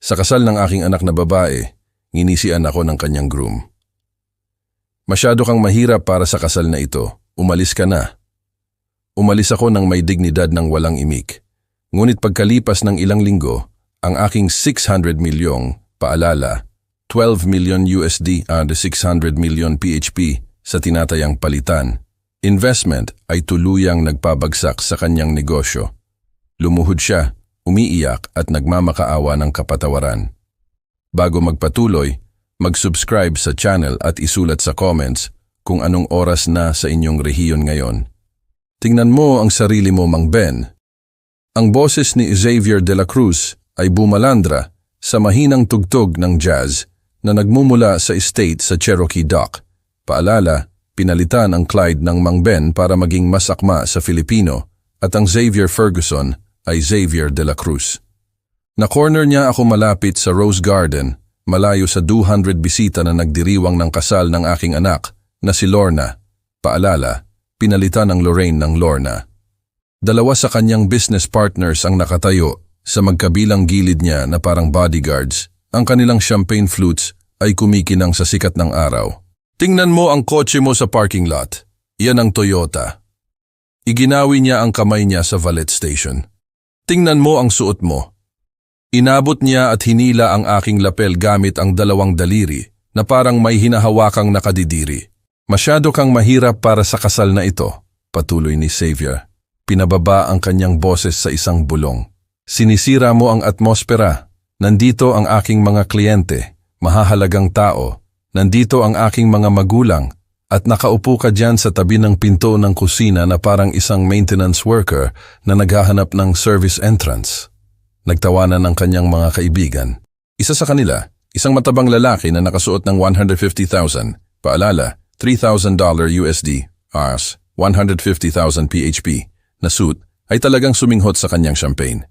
Sa kasal ng aking anak na babae, nginisian ako ng kanyang groom. Masyado kang mahirap para sa kasal na ito. Umalis ka na. Umalis ako ng may dignidad ng walang imik. Ngunit pagkalipas ng ilang linggo, ang aking 600 milyong, paalala, 12 million USD and 600 million PHP sa tinatayang palitan, investment ay tuluyang nagpabagsak sa kanyang negosyo. Lumuhod siya, umiiyak at nagmamakaawa ng kapatawaran. Bago magpatuloy, mag-subscribe sa channel at isulat sa comments kung anong oras na sa inyong rehiyon ngayon. Tingnan mo ang sarili mo, Mang Ben. Ang boses ni Xavier de la Cruz ay bumalandra sa mahinang tugtog ng jazz na nagmumula sa estate sa Cherokee Dock. Paalala, pinalitan ang Clyde ng Mang Ben para maging mas akma sa Filipino at ang Xavier Ferguson ay Xavier de la Cruz. Na-corner niya ako malapit sa Rose Garden, malayo sa 200 bisita na nagdiriwang ng kasal ng aking anak na si Lorna. Paalala, pinalitan ang Lorraine ng Lorna. Dalawa sa kanyang business partners ang nakatayo sa magkabilang gilid niya na parang bodyguards. Ang kanilang champagne flutes ay kumikinang sa sikat ng araw. Tingnan mo ang kotse mo sa parking lot. Iyan ang Toyota. Iginawi niya ang kamay niya sa valet station. Tingnan mo ang suot mo. Inabot niya at hinila ang aking lapel gamit ang dalawang daliri na parang may hinahawakang nakadidiri. Masyado kang mahirap para sa kasal na ito, patuloy ni Xavier. Pinababa ang kanyang boses sa isang bulong. Sinisira mo ang atmosfera. Nandito ang aking mga kliyente, mahahalagang tao. Nandito ang aking mga magulang at nakaupo ka dyan sa tabi ng pinto ng kusina na parang isang maintenance worker na naghahanap ng service entrance. Nagtawanan ng kanyang mga kaibigan. Isa sa kanila, isang matabang lalaki na nakasuot ng 150,000, paalala, $3,000 USD, as 150,000 PHP, na suit ay talagang suminghot sa kanyang champagne.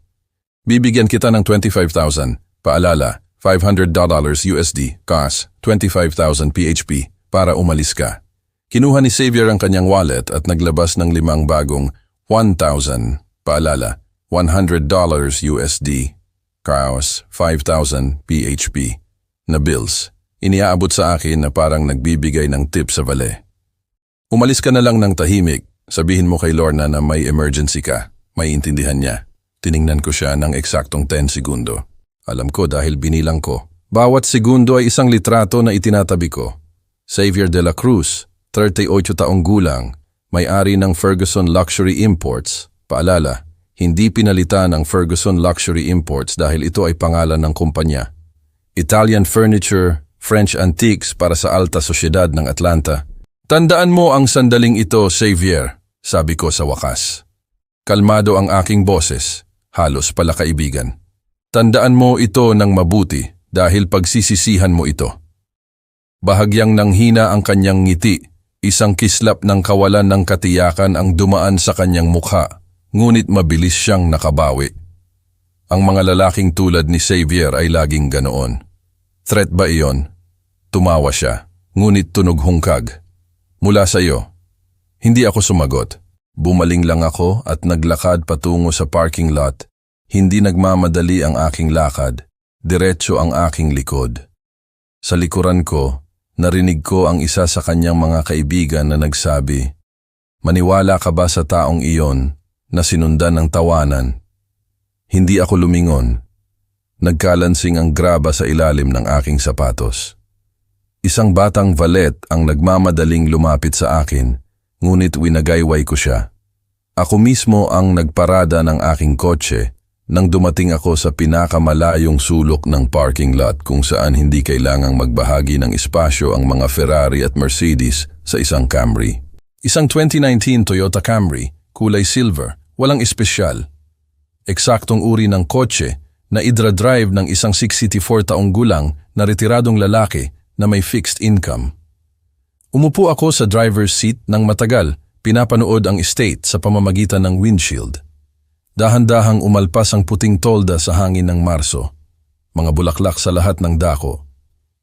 Bibigyan kita ng 25,000, paalala, $500 USD, cost 25,000 PHP, para umalis ka. Kinuha ni Xavier ang kanyang wallet at naglabas ng 5 bagong 1,000, paalala, $100 USD, cost 5,000 PHP, na bills. Iniaabot sa akin na parang nagbibigay ng tip sa valet. Umalis ka na lang ng tahimik, sabihin mo kay Lorna na may emergency ka, may intindihan niya. Tiningnan ko siya ng eksaktong 10 segundo. Alam ko dahil binilang ko. Bawat segundo ay isang litrato na itinatabi ko. Xavier de la Cruz, 38 taong gulang, may-ari ng Ferguson Luxury Imports. Paalala, hindi pinalitan ang Ferguson Luxury Imports dahil ito ay pangalan ng kumpanya. Italian furniture, French antiques para sa alta sosyedad ng Atlanta. Tandaan mo ang sandaling ito, Xavier, sabi ko sa wakas. Kalmado ang aking boses, halos pala kaibigan. Tandaan mo ito ng mabuti dahil pagsisisihan mo ito. Bahagyang nanghina ang kanyang ngiti, isang kislap ng kawalan ng katiyakan ang dumaan sa kanyang mukha, ngunit mabilis siyang nakabawi. Ang mga lalaking tulad ni Xavier ay laging ganoon. Threat ba iyon? Tumawa siya, ngunit tunog hungkag. Mula sa iyo. Hindi ako sumagot. Bumaling lang ako at naglakad patungo sa parking lot. Hindi nagmamadali ang aking lakad. Diretso ang aking likod. Sa likuran ko, narinig ko ang isa sa kanyang mga kaibigan na nagsabi, "Maniwala ka ba sa taong iyon na sinundan ng tawanan?" Hindi ako lumingon. Nagkalansing ang graba sa ilalim ng aking sapatos. Isang batang valet ang nagmamadaling lumapit sa akin, ngunit winagayway ko siya. Ako mismo ang nagparada ng aking kotse nang dumating ako sa pinakamalayong sulok ng parking lot kung saan hindi kailangang magbahagi ng espasyo ang mga Ferrari at Mercedes sa isang Camry. Isang 2019 Toyota Camry, kulay silver, walang espesyal. Eksaktong uri ng kotse na idra-drive ng isang 64 taong gulang na retiradong lalaki na may fixed income. Umupo ako sa driver's seat ng matagal, pinapanood ang estate sa pamamagitan ng windshield. Dahan-dahang umalpas ang puting tolda sa hangin ng Marso. Mga bulaklak sa lahat ng dako.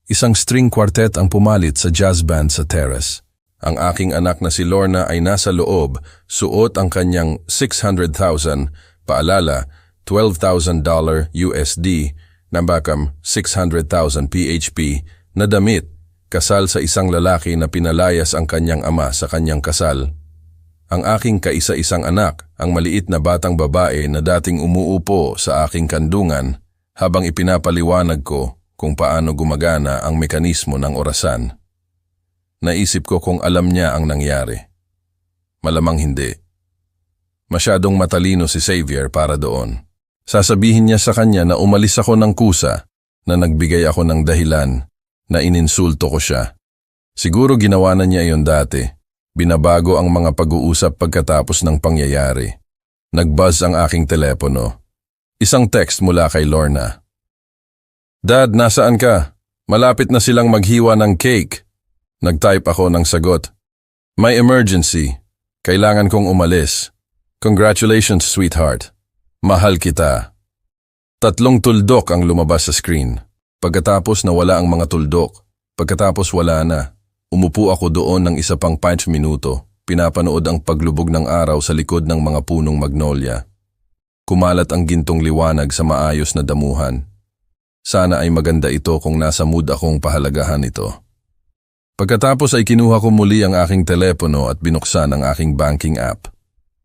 Isang string quartet ang pumalit sa jazz band sa terrace. Ang aking anak na si Lorna ay nasa loob, suot ang kanyang 600,000, paalala, $12,000 USD, nambakam 600,000 PHP na damit, kasal sa isang lalaki na pinalayas ang kanyang ama sa kanyang kasal. Ang aking kaisa-isang anak, ang maliit na batang babae na dating umuupo sa aking kandungan habang ipinapaliwanag ko kung paano gumagana ang mekanismo ng orasan. Naisip ko kung alam niya ang nangyari. Malamang hindi. Masyadong matalino si Xavier para doon. Sasabihin niya sa kanya na umalis ako ng kusa, na nagbigay ako ng dahilan, na ininsulto ko siya. Siguro ginawa na niya iyon dati. Binabago ang mga pag-uusap pagkatapos ng pangyayari. Nag-buzz ang aking telepono. Isang text mula kay Lorna. Dad, nasaan ka? Malapit na silang maghiwa ng cake. Nag-type ako ng sagot. May emergency. Kailangan kong umalis. Congratulations, sweetheart. Mahal kita. 3 tuldok ang lumabas sa screen. Pagkatapos nawala ang mga tuldok. Pagkatapos wala na. Umupo ako doon ng isa pang 5 minuto. Pinapanood ang paglubog ng araw sa likod ng mga punong magnolia. Kumalat ang gintong liwanag sa maayos na damuhan. Sana ay maganda ito kung nasa mood akong pahalagahan ito. Pagkatapos ay kinuha ko muli ang aking telepono at binuksan ang aking banking app.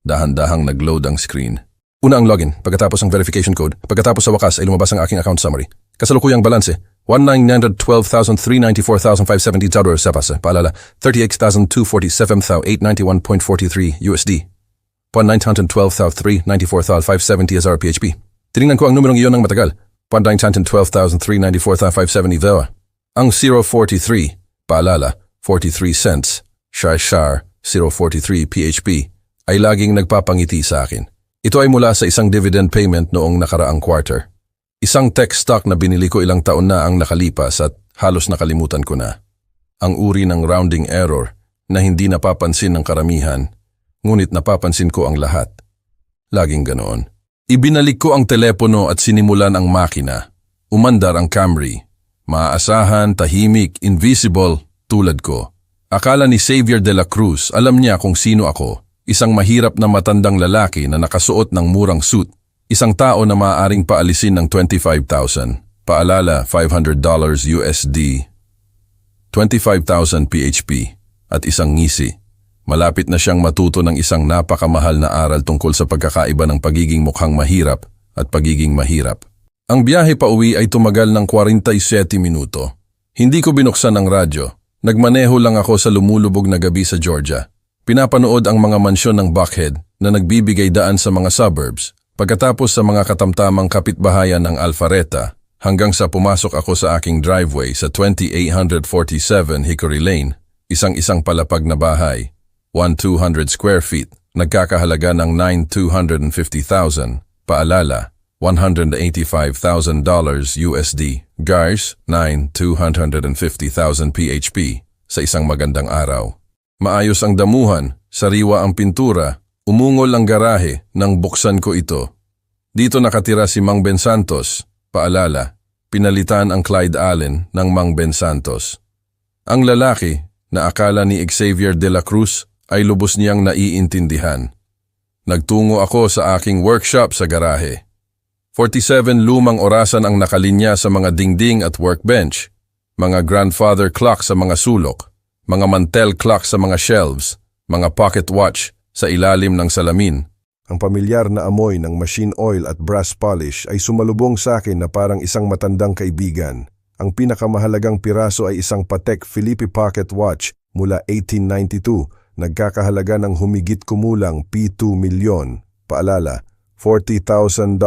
Dahan-dahang nag-load ang screen. Una ang login, pagkatapos ang verification code, pagkatapos sa wakas ay lumabas ang aking account summary. Kasalukuyang balanse, 1,912,394,570 sa pasa. Paalala, 38,247,891.43 USD. 1,912,394,570 SRPHP. Tinignan ko ang numerong iyon ng matagal. 1,912,394,570 VEWA. Ang 043, paalala, 43 cents, shar 043 PHP, ay laging nagpapangiti sa akin. Ito ay mula sa isang dividend payment noong nakaraang quarter. Isang tech stock na binili ko ilang taon na ang nakalipas at halos nakalimutan ko na. Ang uri ng rounding error na hindi napapansin ng karamihan, ngunit napapansin ko ang lahat. Laging ganoon. Ibinalik ko ang telepono at sinimulan ang makina. Umandar ang Camry. Maaasahan, tahimik, invisible, tulad ko. Akala ni Xavier de la Cruz, alam niya kung sino ako. Isang mahirap na matandang lalaki na nakasuot ng murang suit. Isang tao na maaaring paalisin ng 25,000. Paalala, $500 USD. 25,000 PHP. At isang ngisi. Malapit na siyang matuto ng isang napakamahal na aral tungkol sa pagkakaiba ng pagiging mukhang mahirap at pagiging mahirap. Ang biyahe pa uwi ay tumagal ng 47 minuto. Hindi ko binuksan ang radyo. Nagmaneho lang ako sa lumulubog na gabi sa Georgia. Pinapanood ang mga mansyon ng Buckhead na nagbibigay daan sa mga suburbs, pagkatapos sa mga katamtamang kapitbahayan ng Alpharetta, hanggang sa pumasok ako sa aking driveway sa 2847 Hickory Lane, isang palapag na bahay, 1,200 square feet, nagkakahalaga ng $9,250,000, paalala, $185,000 USD, GARS, $9,250,000 PHP, sa isang magandang araw. Maayos ang damuhan, sariwa ang pintura, umungol ang garahe nang buksan ko ito. Dito nakatira si Mang Ben Santos, paalala, pinalitan ang Clyde Allen ng Mang Ben Santos. Ang lalaki na akala ni Xavier de la Cruz ay lubos niyang naiintindihan. Nagtungo ako sa aking workshop sa garahe. 47 lumang orasan ang nakalinya sa mga dingding at workbench, mga grandfather clock sa mga sulok, mga mantel clock sa mga shelves, mga pocket watch sa ilalim ng salamin. Ang pamilyar na amoy ng machine oil at brass polish ay sumalubong sa akin na parang isang matandang kaibigan. Ang pinakamahalagang piraso ay isang Patek Philippe pocket watch mula 1892, nagkakahalaga ng humigit kumulang P2 milyon. Paalala, $40,000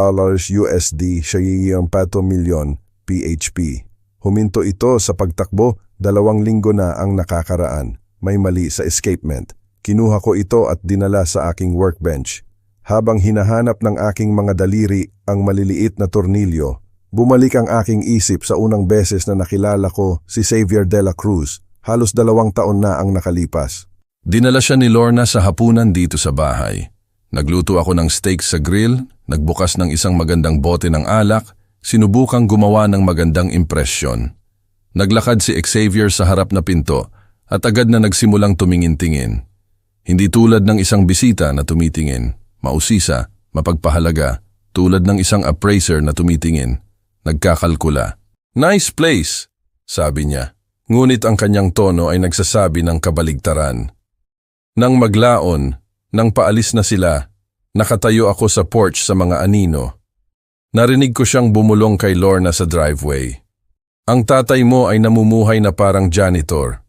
USD, ₱4 milyon PHP. Huminto ito sa pagtakbo, 2 linggo na ang nakakaraan. May mali sa escapement. Kinuha ko ito at dinala sa aking workbench. Habang hinahanap ng aking mga daliri ang maliliit na tornilyo, bumalik ang aking isip sa unang beses na nakilala ko si Xavier de la Cruz. Halos 2 taon na ang nakalipas. Dinala siya ni Lorna sa hapunan dito sa bahay. Nagluto ako ng steak sa grill, nagbukas ng isang magandang bote ng alak, sinubukang gumawa ng magandang impresyon. Naglakad si Xavier sa harap na pinto at agad na nagsimulang tumingin-tingin. Hindi tulad ng isang bisita na tumitingin, mausisa, mapagpahalaga, tulad ng isang appraiser na tumitingin. nagkakalkula. Nice place, sabi niya. Ngunit ang kanyang tono ay nagsasabi ng kabaligtaran. Nang maglaon, nang paalis na sila, nakatayo ako sa porch sa mga anino. Narinig ko siyang bumulong kay Lorna sa driveway. Ang tatay mo ay namumuhay na parang janitor.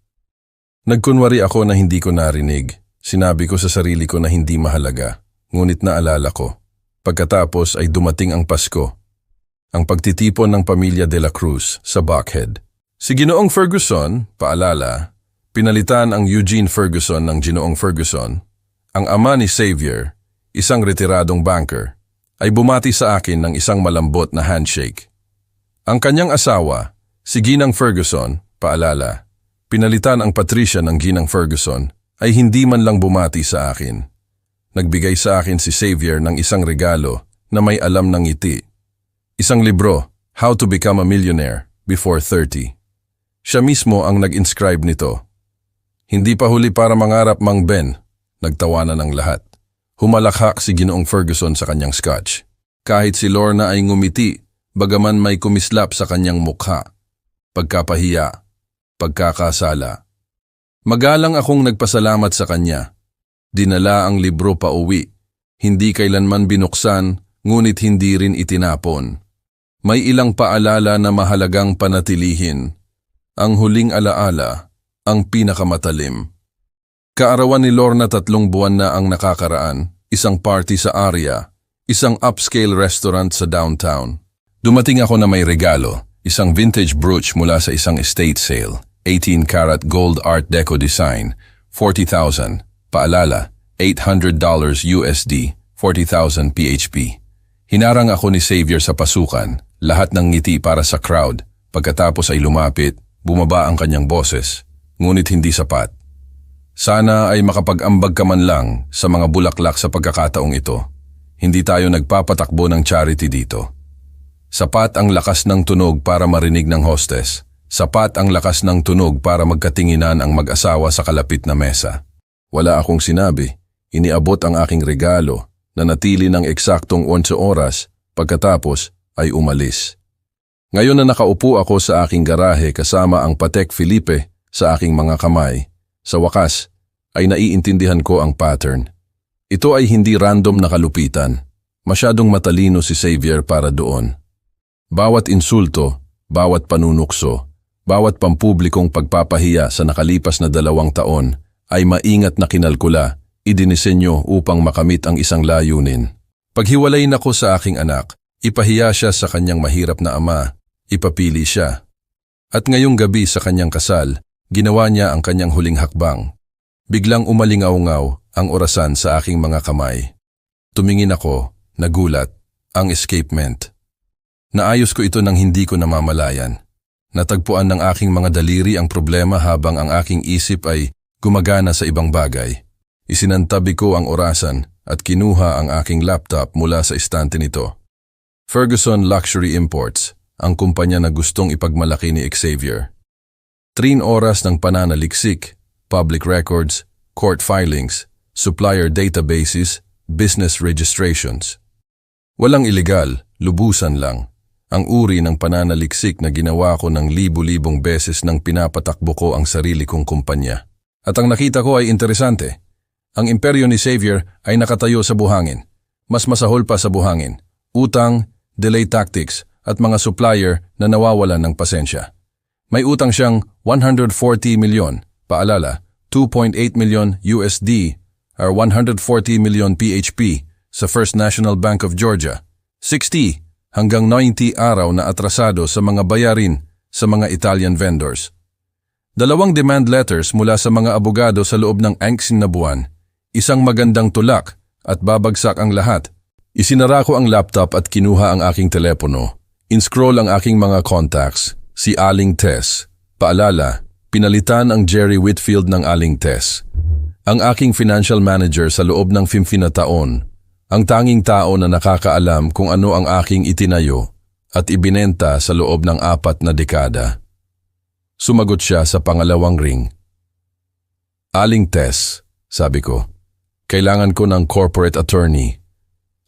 Nagkunwari ako na hindi ko narinig. Sinabi ko sa sarili ko na hindi mahalaga. Ngunit naalala ko. Pagkatapos ay dumating ang Pasko. Ang pagtitipon ng pamilya de la Cruz sa Buckhead. Si Ginoong Ferguson, paalala, pinalitan ang Eugene Ferguson ng Ginoong Ferguson. Ang ama ni Xavier, isang retiradong banker, ay bumati sa akin ng isang malambot na handshake. Ang kanyang asawa, si Ginang Ferguson, paalala, pinalitan ang Patricia ng Ginang Ferguson, ay hindi man lang bumati sa akin. Nagbigay sa akin si Xavier ng isang regalo na may alam ng ngiti. Isang libro, How to Become a Millionaire Before 30. Siya mismo ang nag-inscribe nito. Hindi pa huli para mangarap, Mang Ben. Nagtawanan ng lahat. Humalakhak si Ginoong Ferguson sa kanyang scotch. Kahit si Lorna ay ngumiti, bagaman may kumislap sa kanyang mukha. Pagkapahiya, pagkakasala. Magalang akong nagpasalamat sa kanya. Dinala ang libro pa uwi. Hindi kailanman binuksan, ngunit hindi rin itinapon. May ilang paalala na mahalagang panatilihin. Ang huling alaala, ang pinakamatalim. Kaarawan ni Lorna 3 buwan na ang nakakaraan, isang party sa area, isang upscale restaurant sa downtown. Dumating ako na may regalo, isang vintage brooch mula sa isang estate sale, 18-karat gold art deco design, 40,000, paalala, $800 USD, 40,000 PHP. Hinarang ako ni Xavier sa pasukan, lahat ng ngiti para sa crowd, pagkatapos ay lumapit, bumaba ang kanyang boses, ngunit hindi sapat. Sana ay makapag-ambag ka man lang sa mga bulaklak sa pagkakataong ito. Hindi tayo nagpapatakbo ng charity dito. Sapat ang lakas ng tunog para marinig ng hostess. Sapat ang lakas ng tunog para magkatinginan ang mag-asawa sa kalapit na mesa. Wala akong sinabi. Iniabot ang aking regalo na natili ng eksaktong 11 oras pagkatapos ay umalis. Ngayon na nakaupo ako sa aking garahe kasama ang Patek Philippe sa aking mga kamay, sa wakas ay naiintindihan ko ang pattern. Ito ay hindi random na kalupitan. Masyadong matalino si Xavier para doon. Bawat insulto, bawat panunukso, bawat pampublikong pagpapahiya sa nakalipas na 2 taon ay maingat na kinalkula, idinisenyo upang makamit ang isang layunin. Paghiwalayin ako sa aking anak, ipahiya siya sa kanyang mahirap na ama, ipapili siya. At ngayong gabi sa kanyang kasal, ginawa niya ang kanyang huling hakbang. Biglang umalingaw-ngaw ang orasan sa aking mga kamay. Tumingin ako, nagulat, ang escapement. Naayos ko ito nang hindi ko namamalayan. Natagpuan ng aking mga daliri ang problema habang ang aking isip ay gumagana sa ibang bagay. Isinantabi ko ang orasan at kinuha ang aking laptop mula sa estante nito. Ferguson Luxury Imports, ang kumpanya na gustong ipagmalaki ni Xavier. 3 oras ng pananaliksik, public records, court filings, supplier databases, business registrations. Walang iligal, lubusan lang. Ang uri ng pananaliksik na ginawa ko ng libu-libong beses nang pinapatakbo ko ang sarili kong kumpanya. At ang nakita ko ay interesante. Ang imperyo ni Xavier ay nakatayo sa buhangin. Mas masahol pa sa buhangin. Utang, delay tactics, at mga supplier na nawawalan ng pasensya. May utang siyang 140 milyon, paalala, 2.8 million USD or 140 million PHP sa First National Bank of Georgia. 60 hanggang 90 araw na atrasado sa mga bayarin sa mga Italian vendors. 2 demand letters mula sa mga abogado sa loob ng 6 na buwan. Isang magandang tulak at babagsak ang lahat. Isinara ko ang laptop at kinuha ang aking telepono. In-scroll ang aking mga contacts, si Aling Tess. Paalala, pinalitan ang Jerry Whitfield ng Aling Tess. Ang aking financial manager sa loob ng 15 na taon, ang tanging tao na nakakaalam kung ano ang aking itinayo at ibinenta sa loob ng 4 na dekada. Sumagot siya sa pangalawang ring. Aling Tess, sabi ko, kailangan ko ng corporate attorney.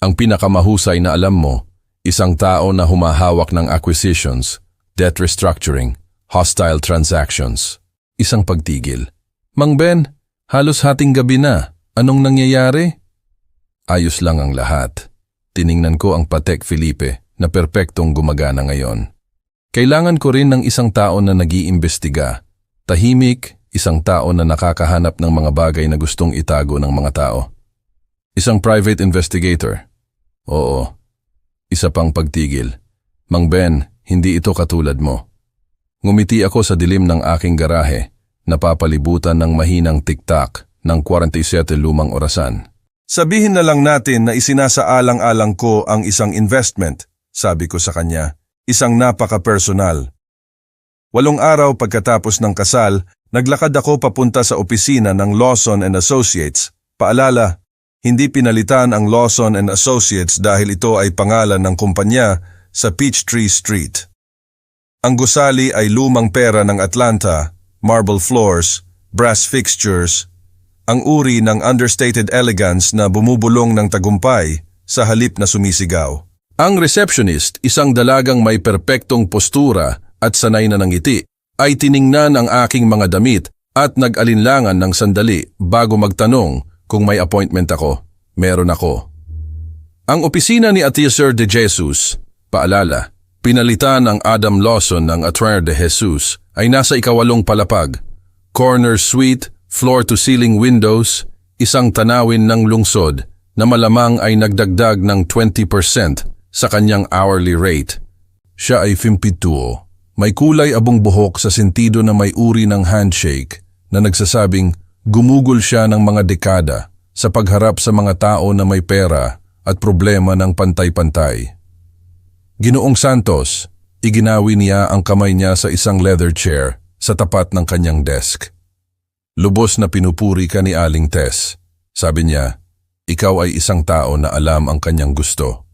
Ang pinakamahusay na alam mo, Isang tao na humahawak ng acquisitions, debt restructuring, hostile transactions. Isang pagtigil. Mang Ben, halos hating gabi na. Anong nangyayari? Ayos lang ang lahat. Tiningnan ko ang Patek Philippe na perpektong gumagana ngayon. Kailangan ko rin ng isang tao na nag-iimbestiga. Tahimik, isang tao na nakakahanap ng mga bagay na gustong itago ng mga tao. Isang private investigator. Oo. Isa pang pagtigil. Mang Ben, hindi ito katulad mo. Ngumiti ako sa dilim ng aking garahe, napapalibutan ng mahinang tiktak ng 47 lumang orasan. Sabihin na lang natin na isinasaalang-alang ko ang isang investment, sabi ko sa kanya, isang napaka-personal. 8 araw pagkatapos ng kasal, naglakad ako papunta sa opisina ng Lawson & Associates. Paalala, hindi pinalitan ang Lawson & Associates dahil ito ay pangalan ng kumpanya sa Peachtree Street. Ang gusali ay lumang pera ng Atlanta, marble floors, brass fixtures, ang uri ng understated elegance na bumubulong ng tagumpay sa halip na sumisigaw. Ang receptionist, isang dalagang may perpektong postura at sanay na ng ngiti, ay tiningnan ang aking mga damit at nag-alinlangan ng sandali bago magtanong kung may appointment ako. Meron ako. Ang opisina ni Atieser de Jesus, paalala, pinalitan ang Adam Lawson ng Atwaer de Jesus ay nasa 8 palapag, corner suite, floor-to-ceiling windows, isang tanawin ng lungsod na malamang ay nagdagdag ng 20% sa kanyang hourly rate. Siya ay 52. May kulay abong buhok sa sentido na may uri ng handshake na nagsasabing gumugol siya ng mga dekada sa pagharap sa mga tao na may pera at problema ng pantay-pantay. Ginoong Santos, iginawi niya ang kamay niya sa isang leather chair sa tapat ng kanyang desk. Lubos na pinupuri ka ni Aling Tess. Sabi niya, ikaw ay isang tao na alam ang kanyang gusto.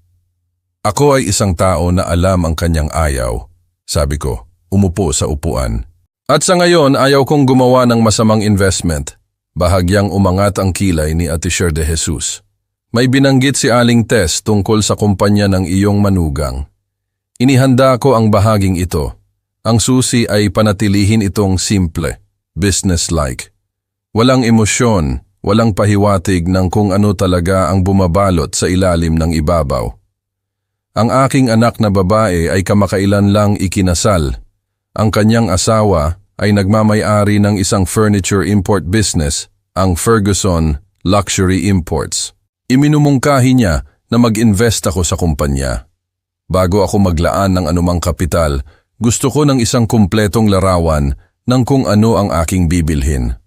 Ako ay isang tao na alam ang kanyang ayaw. Sabi ko, umupo sa upuan. At sa ngayon, ayaw kong gumawa ng masamang investment. Bahagyang umangat ang kilay ni Atieser de Jesus. May binanggit si Aling Tess tungkol sa kumpanya ng iyong manugang. Inihanda ko ang bahaging ito. Ang susi ay panatilihin itong simple, business-like. Walang emosyon, walang pahiwatig ng kung ano talaga ang bumabalot sa ilalim ng ibabaw. Ang aking anak na babae ay kamakailan lang ikinasal. Ang kanyang asawa ay nagmamay-ari ng isang furniture import business, ang Ferguson Luxury Imports. Iminumungkahi niya na mag-invest ako sa kumpanya. Bago ako maglaan ng anumang kapital, gusto ko ng isang kumpletong larawan ng kung ano ang aking bibilhin.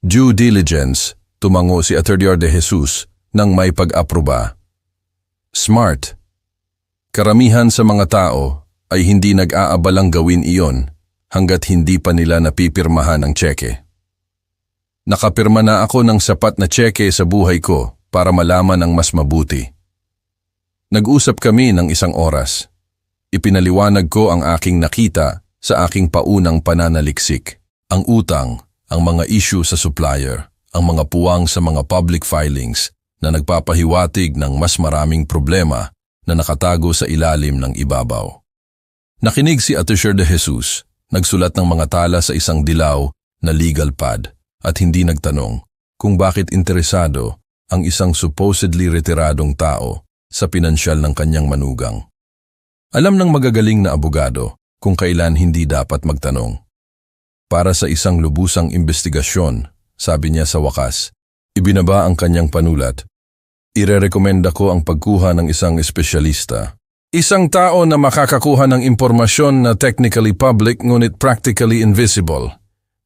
Due diligence, tumango si Atieser de Jesus nang may pag-aproba. Smart. Karamihan sa mga tao ay hindi nag-aabalang gawin iyon hanggat hindi pa nila napipirmahan ang tseke. Nakapirma na ako ng sapat na tseke sa buhay ko para malaman ang mas mabuti. Nag-usap kami ng 1 oras. Ipinaliwanag ko ang aking nakita sa aking paunang pananaliksik. Ang utang, ang mga issue sa supplier, ang mga puwang sa mga public filings na nagpapahiwatig ng mas maraming problema na nakatago sa ilalim ng ibabaw. Nakinig si Atieser de Jesus. Nagsulat ng mga tala sa isang dilaw na legal pad at hindi nagtanong kung bakit interesado ang isang supposedly retiradong tao sa pinansyal ng kanyang manugang. Alam ng magagaling na abogado kung kailan hindi dapat magtanong. Para sa isang lubusang investigasyon, sabi niya sa wakas, ibinaba ang kanyang panulat. Irerekomenda ko ang pagkuha ng isang espesyalista. Isang tao na makakakuha ng impormasyon na technically public ngunit practically invisible.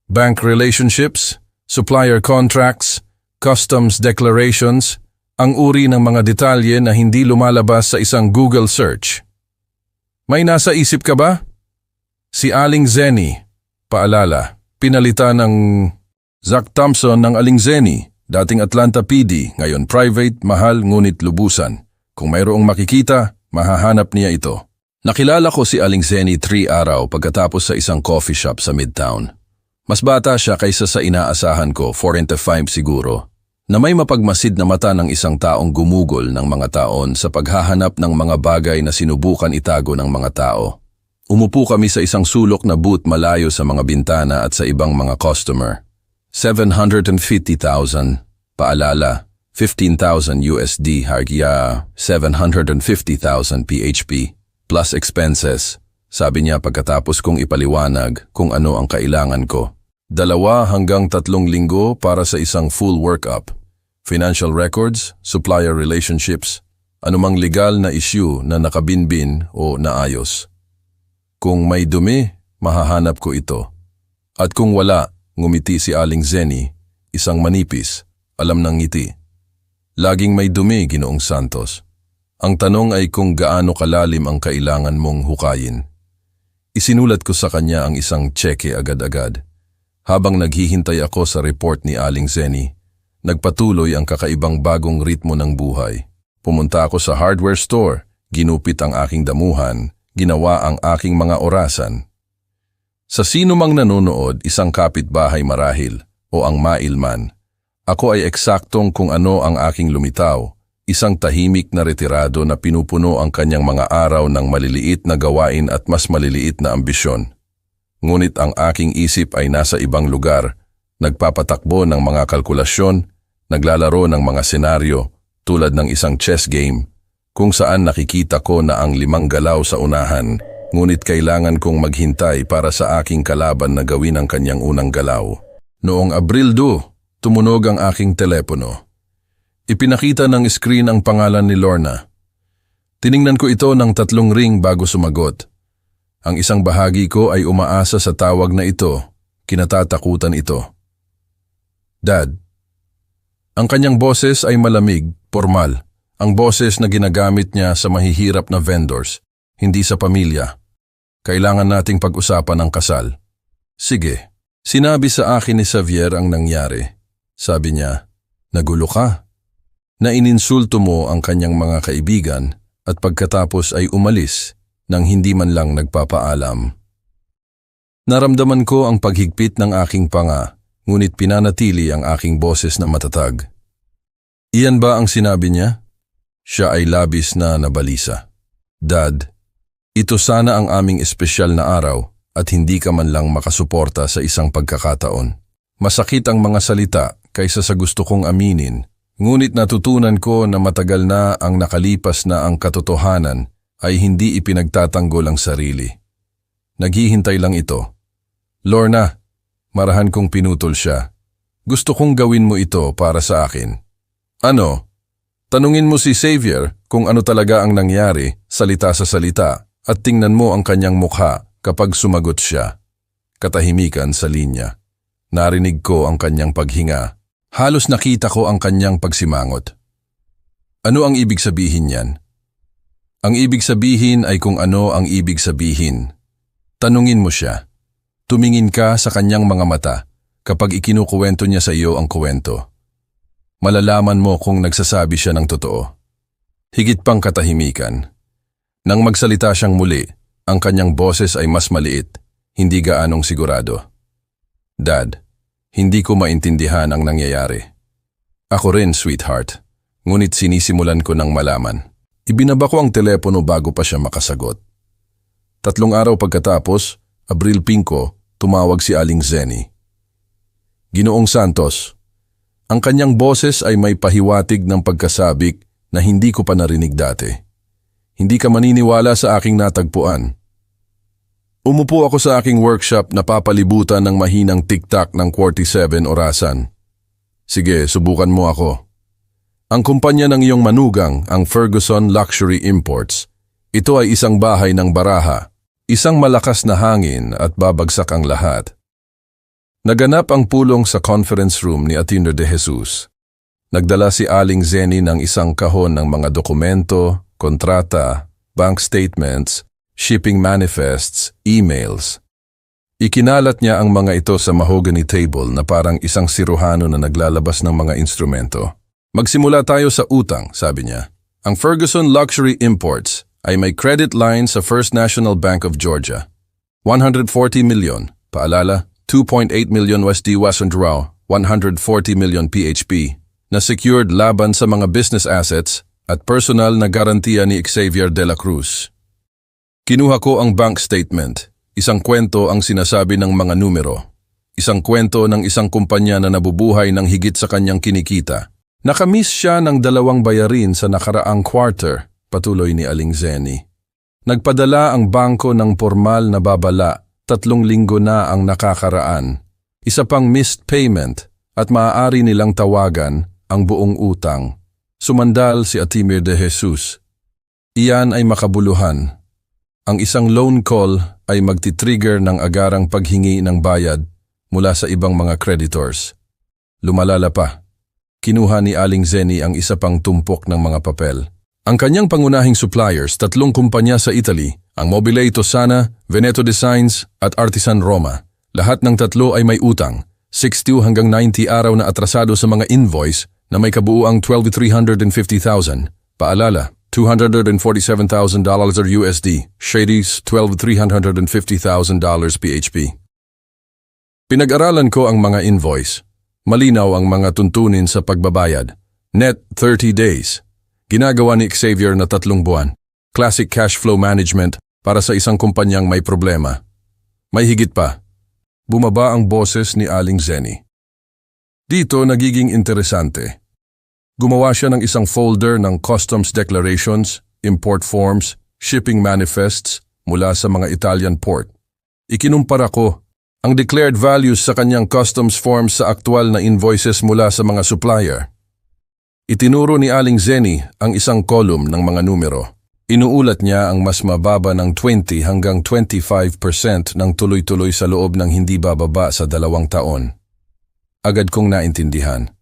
Bank relationships, supplier contracts, customs declarations, ang uri ng mga detalye na hindi lumalabas sa isang Google search. May nasa isip ka ba? Si Aling Zeni, paalala, pinalitan ng Zach Thompson ng Aling Zeni, dating Atlanta PD, ngayon private, mahal ngunit lubusan. Kung mayroong makikita, mahahanap niya ito. Nakilala ko si Aling Zeni 3 araw pagkatapos sa isang coffee shop sa Midtown. Mas bata siya kaysa sa inaasahan ko, 45 siguro. na may mapagmasid na mata ng isang taong gumugol ng mga taon sa paghahanap ng mga bagay na sinubukan itago ng mga tao. Umupo kami sa isang sulok na booth malayo sa mga bintana at sa ibang mga customer. 750,000, paalala, 15,000 USD hagya 750,000 PHP, plus expenses. Sabi niya pagkatapos kong ipaliwanag kung ano ang kailangan ko. 2 hanggang 3 linggo para sa isang full workup. Financial records, supplier relationships, anumang legal na issue na nakabinbin o naayos. Kung may dumi, mahahanap ko ito. At kung wala, ngumiti si Aling Zenny, isang manipis, alam ng ngiti. Laging may dumi, Ginoong Santos. Ang tanong ay kung gaano kalalim ang kailangan mong hukayin. Isinulat ko sa kanya ang isang tseke agad-agad. Habang naghihintay ako sa report ni Aling Zenny, nagpatuloy ang kakaibang bagong ritmo ng buhay. Pumunta ako sa hardware store, ginupit ang aking damuhan, ginawa ang aking mga orasan. Sa sino mang nanonood, isang kapitbahay marahil o ang mailman, ako ay eksaktong kung ano ang aking lumitaw, isang tahimik na retirado na pinupuno ang kanyang mga araw ng maliliit na gawain at mas maliliit na ambisyon. Ngunit ang aking isip ay nasa ibang lugar, nagpapatakbo ng mga kalkulasyon, naglalaro ng mga senaryo tulad ng isang chess game kung saan nakikita ko na ang 5 galaw sa unahan, ngunit kailangan kong maghintay para sa aking kalaban na gawin ang kanyang unang galaw. Noong Abril 2, tumunog ang aking telepono. Ipinakita ng screen ang pangalan ni Lorna. Tiningnan ko ito ng 3 ring bago sumagot. Ang isang bahagi ko ay umaasa sa tawag na ito, kinatatakutan ito. Dad. Ang kanyang boses ay malamig, formal. Ang boses na ginagamit niya sa mahihirap na vendors, hindi sa pamilya. Kailangan nating pag-usapan ang kasal. Sige. Sinabi sa akin ni Xavier ang nangyari. Sabi niya, nagulo ka. Na ininsulto mo ang kanyang mga kaibigan at pagkatapos ay umalis nang hindi man lang nagpapaalam. Naramdaman ko ang paghigpit ng aking panga, ngunit pinanatili ang aking boses na matatag. Iyan ba ang sinabi niya? Siya ay labis na nabalisa. Dad, ito sana ang aming espesyal na araw at hindi ka man lang makasuporta sa isang pagkakataon. Masakit ang mga salita kaysa sa gusto kong aminin, ngunit natutunan ko na matagal na ang nakalipas na ang katotohanan ay hindi ipinagtatanggol ang sarili. Naghihintay lang ito. Lorna, marahan kong pinutol siya. Gusto kong gawin mo ito para sa akin. Ano? Tanungin mo si Xavier kung ano talaga ang nangyari, salita sa salita, at tingnan mo ang kanyang mukha kapag sumagot siya. Katahimikan sa linya. Narinig ko ang kanyang paghinga. Halos nakita ko ang kanyang pagsimangot. Ano ang ibig sabihin niyan? Ang ibig sabihin ay kung ano ang ibig sabihin. Tanungin mo siya. Tumingin ka sa kanyang mga mata kapag ikinukuwento niya sa iyo ang kuwento. Malalaman mo kung nagsasabi siya ng totoo. Higit pang katahimikan. Nang magsalita siyang muli, ang kanyang boses ay mas maliit, hindi gaanong sigurado. Dad, hindi ko maintindihan ang nangyayari. Ako rin, sweetheart, ngunit sinisimulan ko ng malaman. Ibinaba ko ang telepono bago pa siya makasagot. 3 araw pagkatapos, Abril 5, tumawag si Aling Zenny. Ginoong Santos, ang kanyang boses ay may pahiwatig ng pagkasabik na hindi ko pa narinig dati. Hindi ka maniniwala sa aking natagpuan. Umupo ako sa aking workshop na papalibutan ng mahinang tiktak ng 47 orasan. Sige, subukan mo ako. Ang kumpanya ng iyong manugang, ang Ferguson Luxury Imports. Ito ay isang bahay ng baraha, isang malakas na hangin at babagsak ang lahat. Naganap ang pulong sa conference room ni Atinder de Jesus. Nagdala si Aling Zenny ng isang kahon ng mga dokumento, kontrata, bank statements, shipping manifests, emails. Ikinalat niya ang mga ito sa mahogany table na parang isang siruhano na naglalabas ng mga instrumento. Magsimula tayo sa utang, sabi niya. Ang Ferguson Luxury Imports ay may credit line sa First National Bank of Georgia. 140 million, paalala, 2.8 million USD Western Draw, 140 million PHP. na secured laban sa mga business assets at personal na garantiya ni Xavier de la Cruz. Kinuha ko ang bank statement. Isang kwento ang sinasabi ng mga numero. Isang kwento ng isang kumpanya na nabubuhay ng higit sa kanyang kinikita. Nakamiss siya ng 2 bayarin sa nakaraang quarter, patuloy ni Aling Zeni. Nagpadala ang bangko ng formal na babala, 3 linggo na ang nakakaraan. Isa pang missed payment at maaari nilang tawagan ang buong utang. Sumandal si Atimir de Jesus. Iyan ay makabuluhan. Ang isang loan call ay magti-trigger ng agarang paghingi ng bayad mula sa ibang mga creditors. Lumalala pa. Kinuha ni Aling Zeni ang isa pang tumpok ng mga papel. Ang kanyang pangunahing suppliers, 3 kumpanya sa Italy, ang Mobile Tosana, Veneto Designs at Artisan Roma. Lahat ng 3 ay may utang, 60 hanggang 90 araw na atrasado sa mga invoice na may kabuuang 12,350,000. Paalala, $247,000 or USD, Shady's $12,350,000 PHP. Pinag-aralan ko ang mga invoice. Malinaw ang mga tuntunin sa pagbabayad. Net 30 days. Ginagawa ni Xavier na 3 buwan. Classic cash flow management para sa isang kumpanyang may problema. May higit pa. Bumaba ang boses ni Aling Zeni. Dito nagiging interesante. Gumawa siya ng isang folder ng customs declarations, import forms, shipping manifests mula sa mga Italian port. Ikinumpara ko ang declared values sa kanyang customs forms sa aktual na invoices mula sa mga supplier. Itinuro ni Aling Zeni ang isang column ng mga numero. Inuulat niya ang mas mababa ng 20 hanggang 25% ng tuloy-tuloy sa loob ng hindi bababa sa 2 taon. Agad kong naintindihan.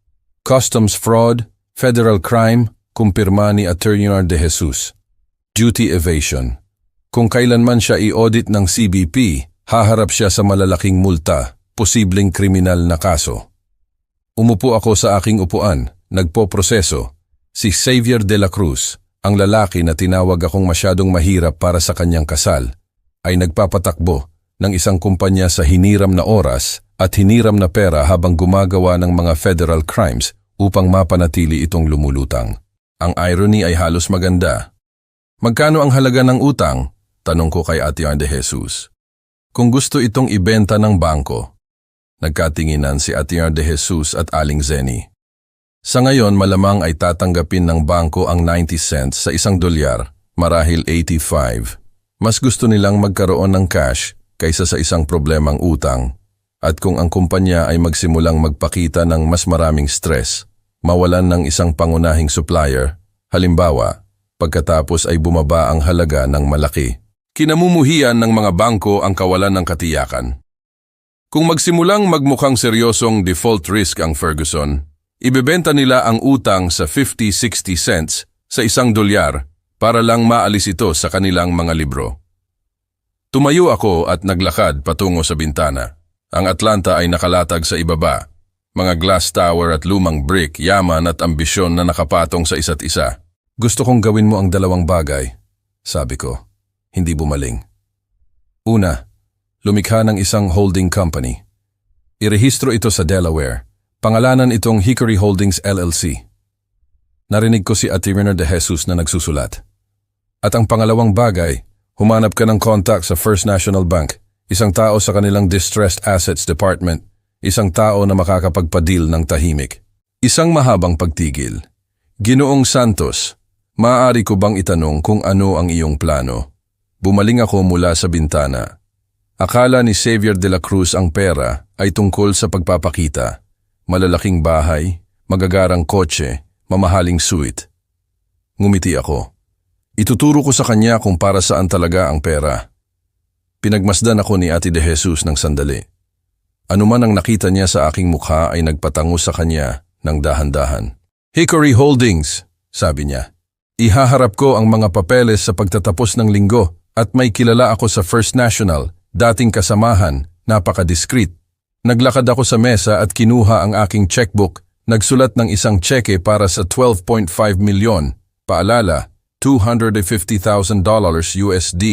Customs fraud, federal crime, kumpirma ni Attorney de Jesus. Duty evasion. Kung kailanman siya i-audit ng CBP, haharap siya sa malalaking multa, posibleng kriminal na kaso. Umupo ako sa aking upuan, nagpoproseso. Si Xavier de la Cruz, ang lalaki na tinawag akong masyadong mahirap para sa kanyang kasal, ay nagpapatakbo ng isang kumpanya sa hiniram na oras at hiniram na pera habang gumagawa ng mga federal crimes upang mapanatili itong lumulutang. Ang irony ay halos maganda. Magkano ang halaga ng utang? Tanong ko kay Atiar de Jesus. Kung gusto itong ibenta ng bangko. Nagkatinginan si Atiar de Jesus at Aling Zeni. Sa ngayon malamang ay tatanggapin ng bangko ang 90 cents sa $1, marahil 85. Mas gusto nilang magkaroon ng cash kaysa sa isang problemang utang. At kung ang kumpanya ay magsimulang magpakita ng mas maraming stress, mawalan ng isang pangunahing supplier, halimbawa, pagkatapos ay bumaba ang halaga ng malaki. Kinamumuhian ng mga bangko ang kawalan ng katiyakan. Kung magsimulang magmukhang seryosong default risk ang Ferguson, ibebenta nila ang utang sa 50-60 cents sa $1 para lang maalis ito sa kanilang mga libro. Tumayo ako at naglakad patungo sa bintana. Ang Atlanta ay nakalatag sa ibaba. Mga glass tower at lumang brick, yaman at ambisyon na nakapatong sa isa't isa. Gusto kong gawin mo ang 2 bagay, sabi ko. Hindi bumaling. Una, lumikha ng isang holding company. Irehistro ito sa Delaware. Pangalanan itong Hickory Holdings LLC. Narinig ko si Attorney de Jesus na nagsusulat. At ang pangalawang bagay, humanap ka ng contact sa First National Bank. Isang tao sa kanilang Distressed Assets Department, isang tao na makakapagpadil ng tahimik. Isang mahabang pagtigil. Ginoong Santos, maaari ko bang itanong kung ano ang iyong plano? Bumaling ako mula sa bintana. Akala ni Xavier de la Cruz ang pera ay tungkol sa pagpapakita. Malalaking bahay, magagarang kotse, mamahaling suite. Ngumiti ako. Ituturo ko sa kanya kung para saan talaga ang pera. Pinagmasdan ako ni Ate de Jesus ng sandali. Anuman ang nakita niya sa aking mukha ay nagpatango sa kanya ng dahan-dahan. Hickory Holdings, sabi niya. Ihaharap ko ang mga papeles sa pagtatapos ng linggo at may kilala ako sa First National, dating kasamahan, napaka-discreet. Naglakad ako sa mesa at kinuha ang aking checkbook, nagsulat ng isang tseke para sa 12.5 milyon, paalala, $250,000 USD.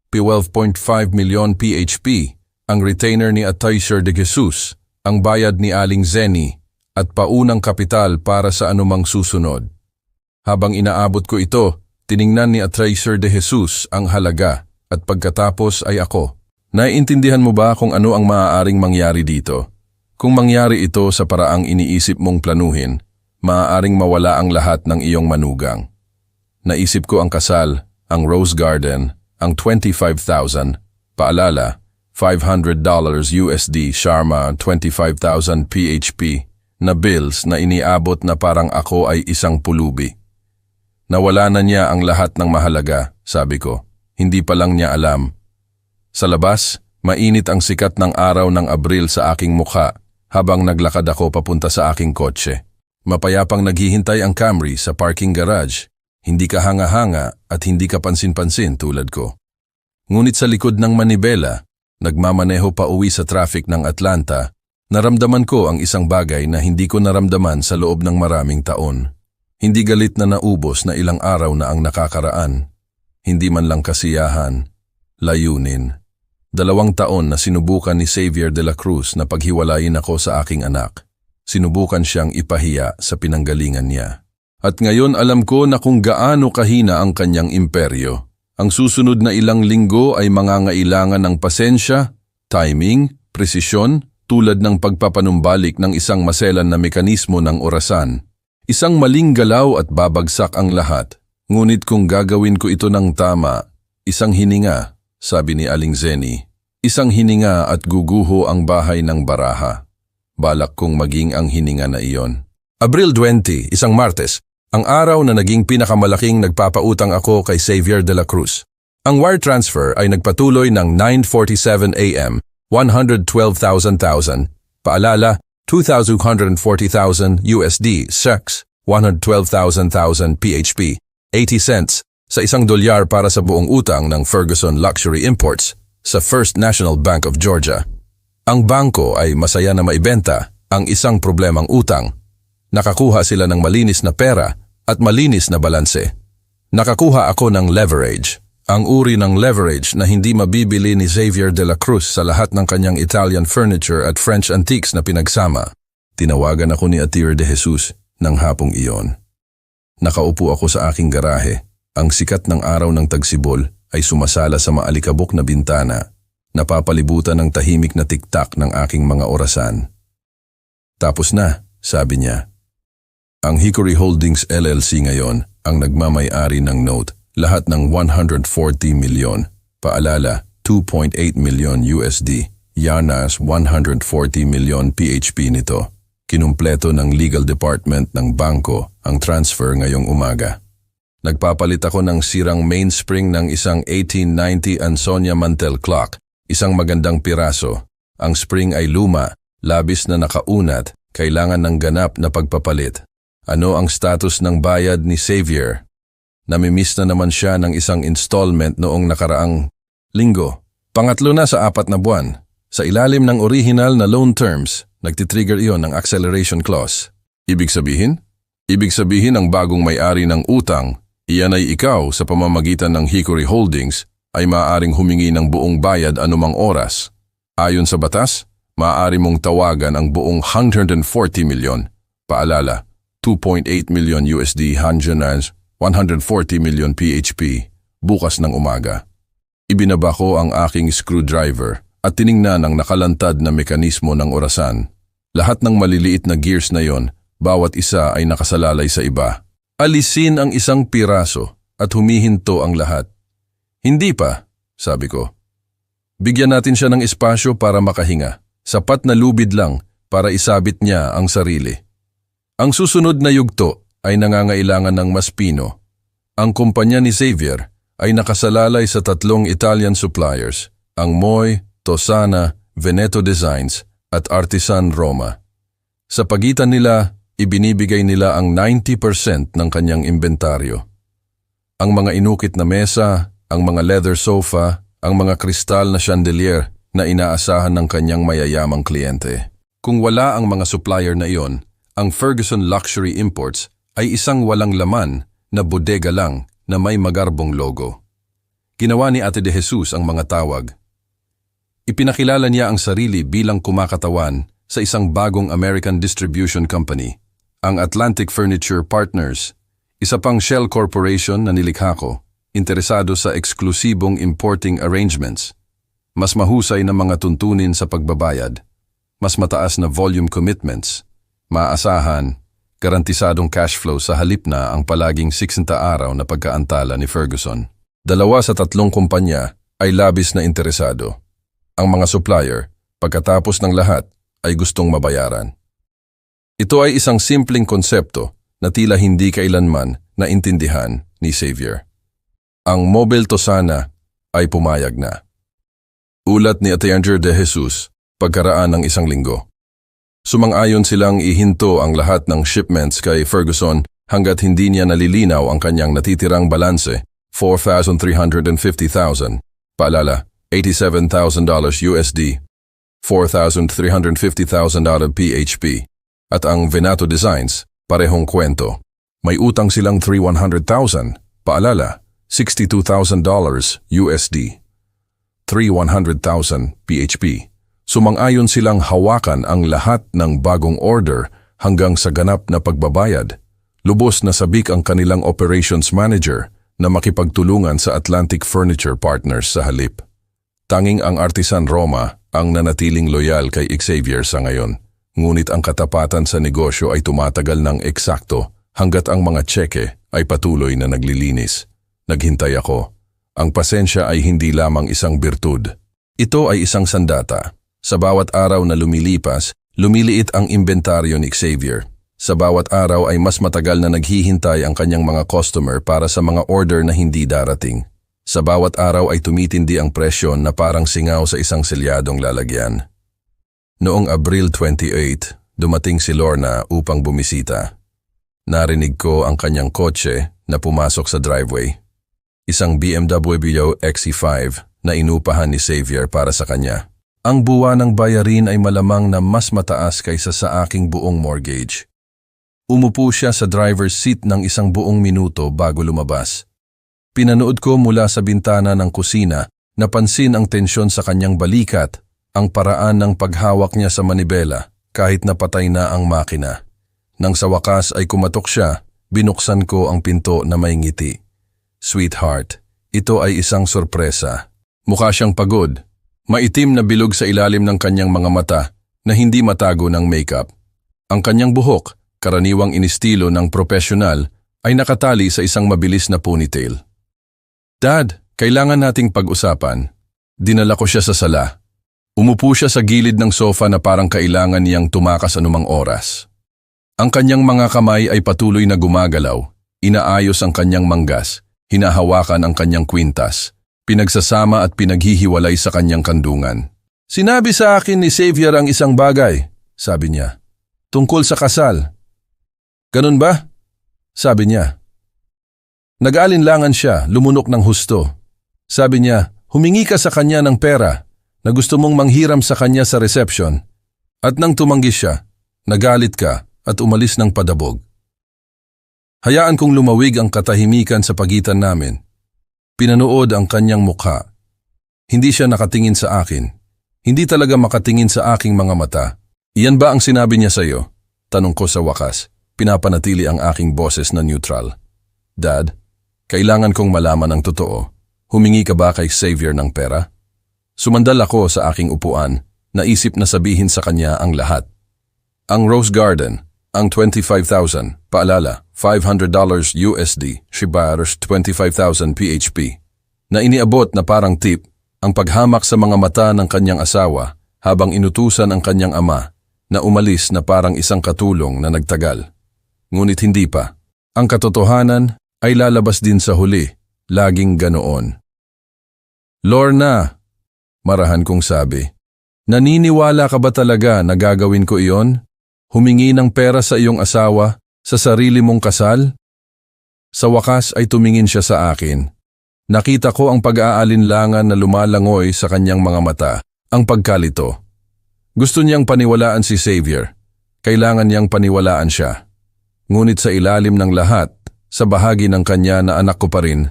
12.5 milyon PHP, ang retainer ni Attorney de Jesus, ang bayad ni Aling Zeni, at paunang kapital para sa anumang susunod. Habang inaabot ko ito, tiningnan ni Tracer de Jesus ang halaga at pagkatapos ay ako. Naiintindihan mo ba kung ano ang maaaring mangyari dito? Kung mangyari ito sa paraang iniisip mong planuhin, maaaring mawala ang lahat ng iyong manugang. Naisip ko ang kasal, ang Rose Garden, ang 25,000, paalala, $500 USD Sharma 25,000 PHP na bills na iniabot na parang ako ay isang pulubi. Nawala na niya ang lahat ng mahalaga, sabi ko. Hindi pa lang niya alam. Sa labas, mainit ang sikat ng araw ng Abril sa aking mukha habang naglakad ako papunta sa aking kotse. Mapayapang naghihintay ang Camry sa parking garage. Hindi ka hanga-hanga at hindi ka pansin-pansin tulad ko. Ngunit sa likod ng manibela, nagmamaneho pa uwi sa traffic ng Atlanta, naramdaman ko ang isang bagay na hindi ko naramdaman sa loob ng maraming taon. Hindi galit na naubos na ilang araw na ang nakakaraan. Hindi man lang kasiyahan. Layunin. 2 taon na sinubukan ni Xavier de la Cruz na paghiwalayin ako sa aking anak. Sinubukan siyang ipahiya sa pinanggalingan niya. At ngayon alam ko na kung gaano kahina ang kanyang imperyo. Ang susunod na ilang linggo ay mangangailangan ng pasensya, timing, presisyon, tulad ng pagpapanumbalik ng isang maselan na mekanismo ng orasan. Isang maling galaw at babagsak ang lahat. Ngunit kung gagawin ko ito ng tama, isang hininga, sabi ni Aling Zeni. Isang hininga at guguho ang bahay ng baraha. Balak kong maging ang hininga na iyon. Abril 20, isang Martes. Ang araw na naging pinakamalaking nagpapautang ako kay Xavier de la Cruz. Ang wire transfer ay nagpatuloy ng 9:47 AM, 112,000, paalala, 2,240,000 USD, SEK, 112,000 PHP, 80 cents, sa $1 para sa buong utang ng Ferguson Luxury Imports sa First National Bank of Georgia. Ang bangko ay masaya na maibenta ang isang problemang utang. Nakakuha sila ng malinis na pera at malinis na balanse. Nakakuha ako ng leverage, ang uri ng leverage na hindi mabibili ni Xavier de la Cruz sa lahat ng kanyang Italian furniture at French antiques na pinagsama. Tinawagan ako ni Tracer de Jesus ng hapong iyon. Nakaupo ako sa aking garahe. Ang sikat ng araw ng tagsibol ay sumasala sa maalikabok na bintana, napapalibutan ng tahimik na tiktak ng aking mga orasan. Tapos na, sabi niya. Ang Hickory Holdings LLC ngayon ang nagmamay-ari ng note, lahat ng 140 milyon, paalala 2.8 milyon USD, Yanas 140 milyon PHP nito. Kinumpleto ng legal department ng bangko ang transfer ngayong umaga. Nagpapalit ako ng sirang mainspring ng isang 1890 Ansonia Mantel clock, isang magandang piraso. Ang spring ay luma, labis na nakaunat, kailangan ng ganap na pagpapalit. Ano ang status ng bayad ni Xavier? Namimiss na naman siya ng isang installment noong nakaraang linggo. Pangatlo na sa 4 na buwan. Sa ilalim ng original na loan terms, nagtitrigger iyon ng acceleration clause. Ibig sabihin? Ibig sabihin ang bagong may-ari ng utang, iyan ay ikaw sa pamamagitan ng Hickory Holdings, ay maaaring humingi ng buong bayad anumang oras. Ayon sa batas, maaari mong tawagan ang buong 140 milyon. Paalala, 2.8 milyon USD Hanjanas, 140 milyon PHP, bukas ng umaga. Ibinaba ko ang aking screwdriver at tiningnan ang nakalantad na mekanismo ng orasan. Lahat ng maliliit na gears na yon, bawat isa ay nakasalalay sa iba. Alisin ang isang piraso at humihinto ang lahat. Hindi pa, sabi ko. Bigyan natin siya ng espasyo para makahinga. Sapat na lubid lang para isabit niya ang sarili. Ang susunod na yugto ay nangangailangan ng mas pino. Ang kumpanya ni Xavier ay nakasalalay sa 3 Italian suppliers, ang Moy, Tosana, Veneto Designs at Artisan Roma. Sa pagitan nila, ibinibigay nila ang 90% ng kanyang inventaryo. Ang mga inukit na mesa, ang mga leather sofa, ang mga kristal na chandelier na inaasahan ng kanyang mayayamang kliyente. Kung wala ang mga supplier na iyon, ang Ferguson Luxury Imports ay isang walang laman na bodega lang na may magarbong logo. Ginawa ni Ate de Jesus ang mga tawag. Ipinakilala niya ang sarili bilang kumakatawan sa isang bagong American distribution company, ang Atlantic Furniture Partners, isa pang shell corporation na nilikha ko, interesado sa eksklusibong importing arrangements, mas mahusay na mga tuntunin sa pagbabayad, mas mataas na volume commitments, maasahan, garantisadong cash flow sa halip na ang palaging 60 araw na pagkaantala ni Ferguson. 2 sa 3 kumpanya ay labis na interesado. Ang mga supplier, pagkatapos ng lahat, ay gustong mabayaran. Ito ay isang simpleng konsepto na tila hindi kailanman naintindihan ni Xavier. Ang Mobile Tosana ay pumayag na. Ulat ni Atyanger de Jesus, pagkaraan ng 1 linggo. Sumang-ayon silang ihinto ang lahat ng shipments kay Ferguson hanggat hindi niya nalilinaw ang kanyang natitirang balanse, $4,350,000, paalala, $87,000 USD, $4,350,000 PHP, at ang Venato Designs, parehong kwento. May utang silang $300,000, paalala, $62,000 USD, $300,000 PHP. Sumang-ayon silang hawakan ang lahat ng bagong order hanggang sa ganap na pagbabayad. Lubos na sabik ang kanilang operations manager na makipagtulungan sa Atlantic Furniture Partners sa halip. Tanging ang Artisan Roma ang nanatiling loyal kay Xavier sa ngayon. Ngunit ang katapatan sa negosyo ay tumatagal ng eksakto hanggat ang mga tseke ay patuloy na naglilinis. Naghintay ako. Ang pasensya ay hindi lamang isang birtud. Ito ay isang sandata. Sa bawat araw na lumilipas, lumiliit ang inventaryo ni Xavier. Sa bawat araw ay mas matagal na naghihintay ang kanyang mga customer para sa mga order na hindi darating. Sa bawat araw ay tumitindi ang presyon na parang singaw sa isang selyadong lalagyan. Noong Abril 28, dumating si Lorna upang bumisita. Narinig ko ang kanyang kotse na pumasok sa driveway. Isang BMW XC5 na inupahan ni Xavier para sa kanya. Ang buwan ng bayarin ay malamang na mas mataas kaysa sa aking buong mortgage. Umupo siya sa driver's seat ng 1 buong minuto bago lumabas. Pinanood ko mula sa bintana ng kusina, napansin ang tensyon sa kanyang balikat, ang paraan ng paghawak niya sa manibela kahit napatay na ang makina. Nang sa wakas ay kumatok siya, binuksan ko ang pinto na may ngiti. Sweetheart, ito ay isang sorpresa. Mukha siyang pagod. Maitim na bilog sa ilalim ng kanyang mga mata na hindi matago ng makeup. Ang kanyang buhok, karaniwang inistilo ng profesional, ay nakatali sa isang mabilis na ponytail. Dad, kailangan nating pag-usapan. Dinala ko siya sa sala. Umupo siya sa gilid ng sofa na parang kailangan niyang tumakas anumang oras. Ang kanyang mga kamay ay patuloy na gumagalaw, inaayos ang kanyang manggas, hinahawakan ang kanyang kwintas, pinagsasama at pinaghihiwalay sa kanyang kandungan. Sinabi sa akin ni Xavier ang isang bagay, sabi niya, tungkol sa kasal. Ganun ba? Sabi niya. Nag-alinlangan siya, lumunok ng husto. Sabi niya, humingi ka sa kanya ng pera na gusto mong manghiram sa kanya sa reception. At nang tumanggi siya, nagalit ka at umalis ng padabog. Hayaan kong lumawig ang katahimikan sa pagitan namin. Pinanood ang kanyang mukha. Hindi siya nakatingin sa akin. Hindi talaga makatingin sa aking mga mata. Iyan ba ang sinabi niya sa iyo? Tanong ko sa wakas. Pinapanatili ang aking boses na neutral. Dad, kailangan kong malaman ang totoo. Humingi ka ba kay Xavier ng pera? Sumandal ako sa aking upuan, naisip na sabihin sa kanya ang lahat. Ang Rose Garden, ang 25,000, paalala, $500 USD, Shibaros 25,000 PHP, na iniabot na parang tip, ang paghamak sa mga mata ng kanyang asawa habang inutusan ang kanyang ama na umalis na parang isang katulong na nagtagal. Ngunit hindi pa. Ang katotohanan ay lalabas din sa huli, laging ganoon. Lorna, marahan kong sabi, naniniwala ka ba talaga na gagawin ko iyon? Humingi ng pera sa iyong asawa sa sarili mong kasal? Sa wakas ay tumingin siya sa akin. Nakita ko ang pag-aalinlangan na lumalangoy sa kanyang mga mata, ang pagkalito. Gusto niyang paniwalaan si Xavier. Kailangan niyang paniwalaan siya. Ngunit sa ilalim ng lahat, sa bahagi ng kanya na anak ko pa rin,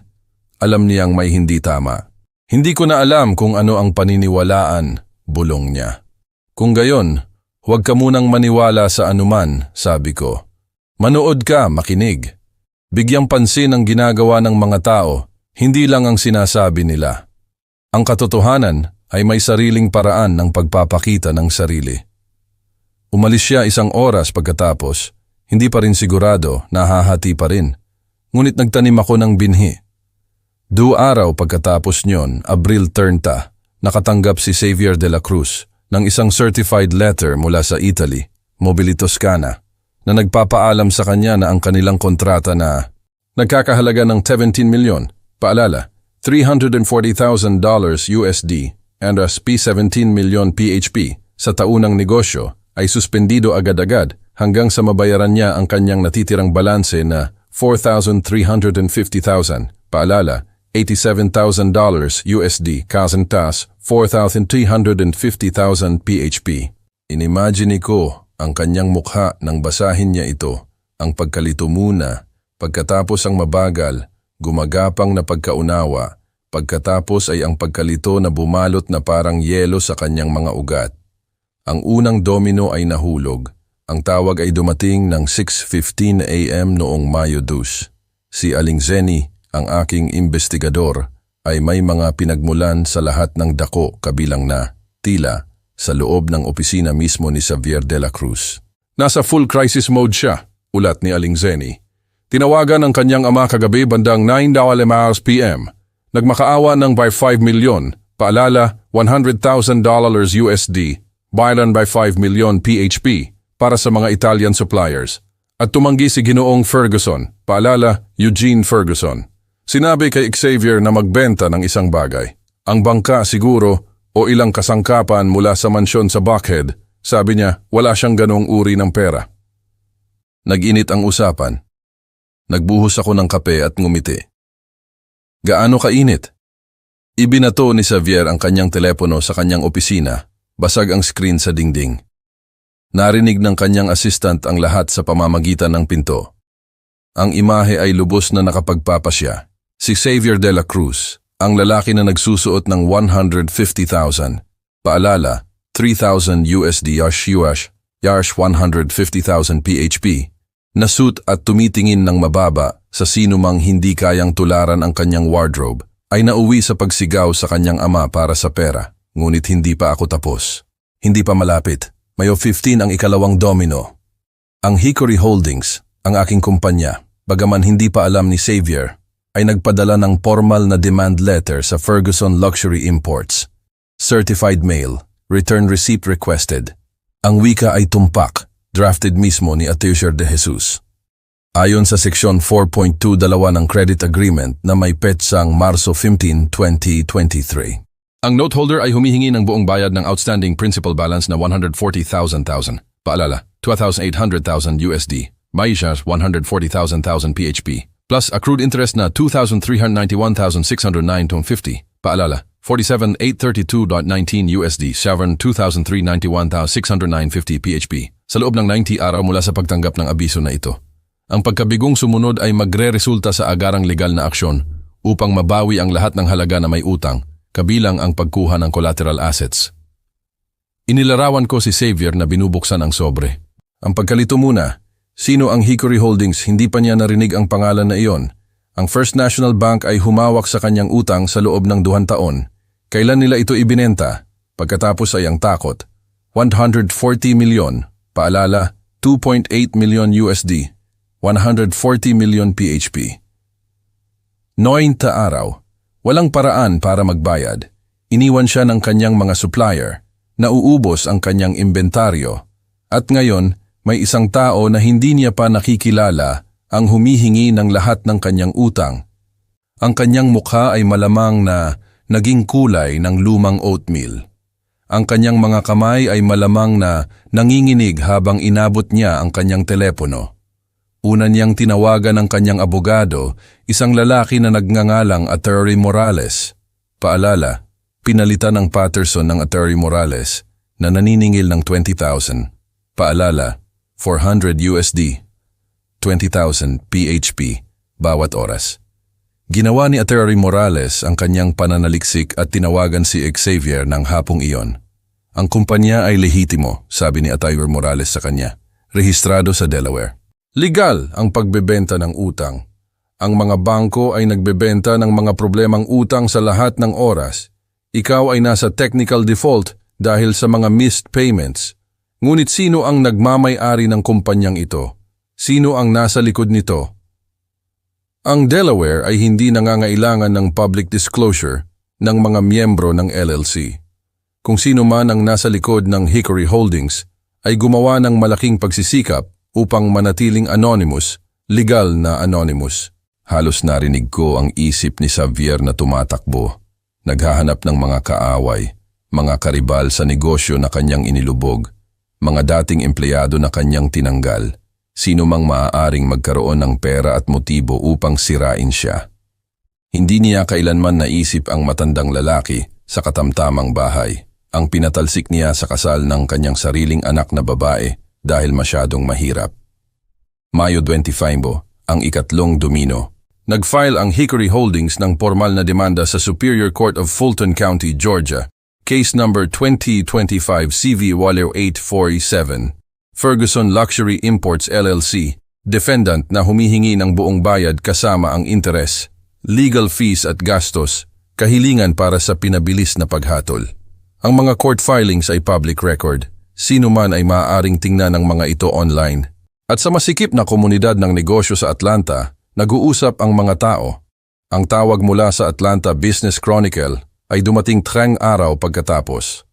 alam niyang may hindi tama. Hindi ko na alam kung ano ang paniniwalaan, bulong niya. Kung gayon, Huwag ka munang maniwala sa anuman, sabi ko. Manood ka, makinig. Bigyang pansin ang ginagawa ng mga tao, hindi lang ang sinasabi nila. Ang katotohanan ay may sariling paraan ng pagpapakita ng sarili. Umalis siya 1 oras pagkatapos, hindi pa rin sigurado, nahahati pa rin. Ngunit nagtanim ako ng binhi. 2 araw pagkatapos nyon, Abril 30, nakatanggap si Xavier de la Cruz ng isang certified letter mula sa Italy, Mobili Toscana, na nagpapaalam sa kanya na ang kanilang kontrata na nagkakahalaga ng 17 milyon, paalala, $340,000 USD and P17 milyon PHP sa taunang negosyo ay suspendido agad-agad hanggang sa mabayaran niya ang kanyang natitirang balanse na $4,350,000, paalala, $87,000 USD, kasantas, 4,350,000 PHP. Inimagine ko ang kanyang mukha nang basahin niya ito, ang pagkalito muna, pagkatapos ang mabagal, gumagapang na pagkaunawa, pagkatapos ay ang pagkalito na bumalot na parang yelo sa kanyang mga ugat. Ang unang domino ay nahulog. Ang tawag ay dumating ng 6:15 AM noong Mayo 2. Si Aling Zeni, ang aking investigador, ay may mga pinagmulan sa lahat ng dako kabilang na, tila, sa loob ng opisina mismo ni Xavier de la Cruz. Nasa full crisis mode siya, ulat ni Aling Zeni. Tinawagan ng kanyang ama kagabi bandang 9:00 PM. Nagmakaawa ng by 5 milyon, paalala $100,000 USD, bayaran by 5 milyon PHP para sa mga Italian suppliers. At tumanggi si Ginoong Ferguson, paalala Eugene Ferguson. Sinabi kay Xavier na magbenta ng isang bagay. Ang bangka siguro o ilang kasangkapan mula sa mansyon sa Buckhead. Sabi niya wala siyang ganong uri ng pera. Nag-init ang usapan. Nagbuhos ako ng kape at ngumiti. Gaano kainit? Ibinato ni Xavier ang kanyang telepono sa kanyang opisina. Basag ang screen sa dingding. Narinig ng kanyang assistant ang lahat sa pamamagitan ng pinto. Ang imahe ay lubos na nakapagpapasya. Si Xavier de la Cruz, ang lalaki na nagsusuot ng 150,000, paalala, 3,000 USD yash 150,000 PHP, na suit at tumitingin ng mababa sa sinumang hindi kayang tularan ang kanyang wardrobe, ay nauwi sa pagsigaw sa kanyang ama para sa pera, ngunit hindi pa ako tapos. Hindi pa malapit. Mayo 15 ang ikalawang domino. Ang Hickory Holdings, ang aking kumpanya, bagaman hindi pa alam ni Xavier, ay nagpadala ng formal na demand letter sa Ferguson Luxury Imports. Certified mail, return receipt requested. Ang wika ay tumpak, drafted mismo ni Ateucher de Jesus. Ayon sa seksyon 4.2 ng credit agreement na may petsang Marso 15, 2023. Ang noteholder ay humihingi ng buong bayad ng outstanding principal balance na 140,000. Paalala, 12,800,000 USD, Maisha 140,000 PHP, plus accrued interest na 2,391,609.50. Paalala, 47,832.19 USD, Chevron 2,391,609.50 PHP, sa loob ng 90 araw mula sa pagtanggap ng abiso na ito. Ang pagkabigong sumunod ay magre-resulta sa agarang legal na aksyon upang mabawi ang lahat ng halaga na may utang, kabilang ang pagkuha ng collateral assets. Inilarawan ko si Xavier na binubuksan ang sobre. Ang pagkalito muna, sino ang Hickory Holdings, hindi pa niya narinig ang pangalan na iyon. Ang First National Bank ay humawak sa kanyang utang sa loob ng 2 taon. Kailan nila ito ibinenta? Pagkatapos ay ang takot. 140 milyon, paalala, 2.8 milyon USD, 140 milyon PHP. 90 araw. Walang paraan para magbayad. Iniwan siya ng kanyang mga supplier. Nauubos ang kanyang inventaryo. At ngayon, may isang tao na hindi niya pa nakikilala ang humihingi ng lahat ng kanyang utang. Ang kanyang mukha ay malamang na naging kulay ng lumang oatmeal. Ang kanyang mga kamay ay malamang na nanginginig habang inabot niya ang kanyang telepono. Una niyang tinawagan ng kanyang abogado, isang lalaki na nagngangalang Attorney Morales. Paalala, pinalitan ng Patterson ng Attorney Morales na naniningil ng 20,000. Paalala, 400 USD, 20,000 PHP bawat oras. Ginawa ni Attorney Morales ang kanyang pananaliksik at tinawagan si Xavier ng hapong iyon. Ang kumpanya ay lehitimo, sabi ni Atayor Morales sa kanya. Rehistrado sa Delaware. Legal ang pagbebenta ng utang. Ang mga bangko ay nagbebenta ng mga problemang utang sa lahat ng oras. Ikaw ay nasa technical default dahil sa mga missed payments. Ngunit sino ang nagmamay-ari ng kumpanyang ito? Sino ang nasa likod nito? Ang Delaware ay hindi nangangailangan ng public disclosure ng mga miyembro ng LLC. Kung sino man ang nasa likod ng Hickory Holdings ay gumawa ng malaking pagsisikap upang manatiling anonymous, legal na anonymous. Halos narinig ko ang isip ni Xavier na tumatakbo. Naghahanap ng mga kaaway, mga karibal sa negosyo na kanyang inilubog, mga dating empleyado na kanyang tinanggal. Sino mang maaaring magkaroon ng pera at motibo upang sirain siya. Hindi niya kailanman naisip ang matandang lalaki sa katamtamang bahay. Ang pinatalsik niya sa kasal ng kanyang sariling anak na babae dahil masyadong mahirap. Mayo 25, ang ikatlong domino. Nag-file ang Hickory Holdings ng formal na demanda sa Superior Court of Fulton County, Georgia. Case number 2025 CV 847. Ferguson Luxury Imports LLC, defendant na humihingi ng buong bayad kasama ang interes, legal fees at gastos, kahilingan para sa pinabilis na paghatol. Ang mga court filings ay public record. Sino man ay maaaring tingnan ng mga ito online. At sa masikip na komunidad ng negosyo sa Atlanta, nag-uusap ang mga tao. Ang tawag mula sa Atlanta Business Chronicle ay dumating 3 araw pagkatapos.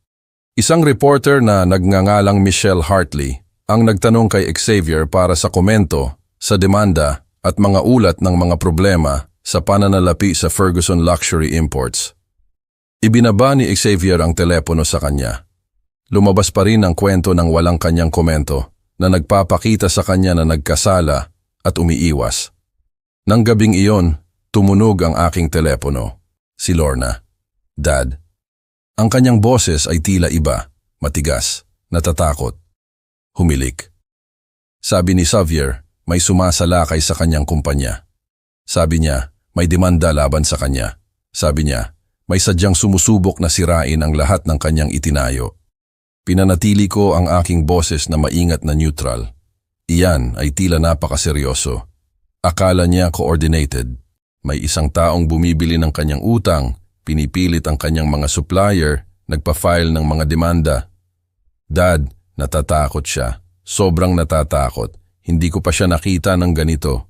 Isang reporter na nagngangalang Michelle Hartley ang nagtanong kay Xavier para sa komento, sa demanda at mga ulat ng mga problema sa pananalapi sa Ferguson Luxury Imports. Ibinaba ni Xavier ang telepono sa kanya. Lumabas pa rin ang kwento ng walang kanyang komento na nagpapakita sa kanya na nagkasala at umiiwas. Nang gabing iyon, tumunog ang aking telepono. Si Lorna. Dad. Ang kanyang boses ay tila iba, matigas, natatakot. Humilik. Sabi ni Xavier, may sumasalakay sa kanyang kumpanya. Sabi niya, may demanda laban sa kanya. Sabi niya, may sadyang sumusubok na sirain ang lahat ng kanyang itinayo. Pinanatili ko ang aking boses na maingat na neutral. Iyan ay tila napakaseryoso. Akala niya coordinated. May isang taong bumibili ng kanyang utang, pinipilit ang kanyang mga supplier, nagpa-file ng mga demanda. Dad, natatakot siya. Sobrang natatakot. Hindi ko pa siya nakita ng ganito.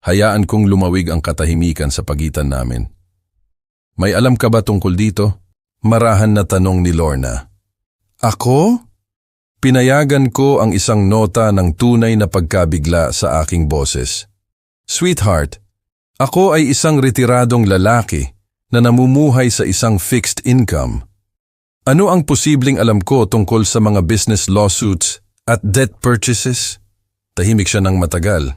Hayaan kong lumawig ang katahimikan sa pagitan namin. May alam ka ba tungkol dito? Marahan na tanong ni Lorna. Ako? Pinayagan ko ang isang nota ng tunay na pagkabigla sa aking boses. Sweetheart, ako ay isang retiradong lalaki na namumuhay sa isang fixed income. Ano ang posibleng alam ko tungkol sa mga business lawsuits at debt purchases? Tahimik siya ng matagal.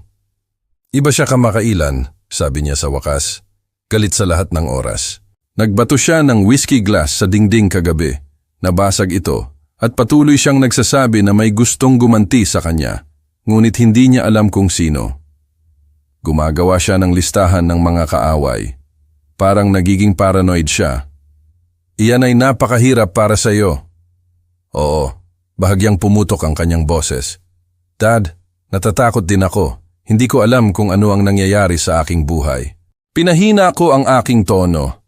Iba siya kamakailan, sabi niya sa wakas. Galit sa lahat ng oras. Nagbato siya ng whiskey glass sa dingding kagabi. Nabasag ito at patuloy siyang nagsasabi na may gustong gumanti sa kanya, ngunit hindi niya alam kung sino. Gumagawa siya ng listahan ng mga kaaway. Parang nagiging paranoid siya. Iyan ay napakahirap para sa iyo. Oo, bahagyang pumutok ang kanyang boses. Dad, natatakot din ako. Hindi ko alam kung ano ang nangyayari sa aking buhay. Pinahina ko ang aking tono.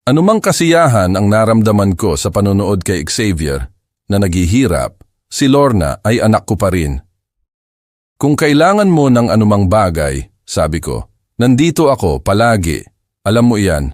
Anumang kasiyahan ang naramdaman ko sa panonood kay Xavier na naghihirap, si Lorna ay anak ko pa rin. Kung kailangan mo ng anumang bagay, sabi ko, nandito ako palagi. Alam mo iyan.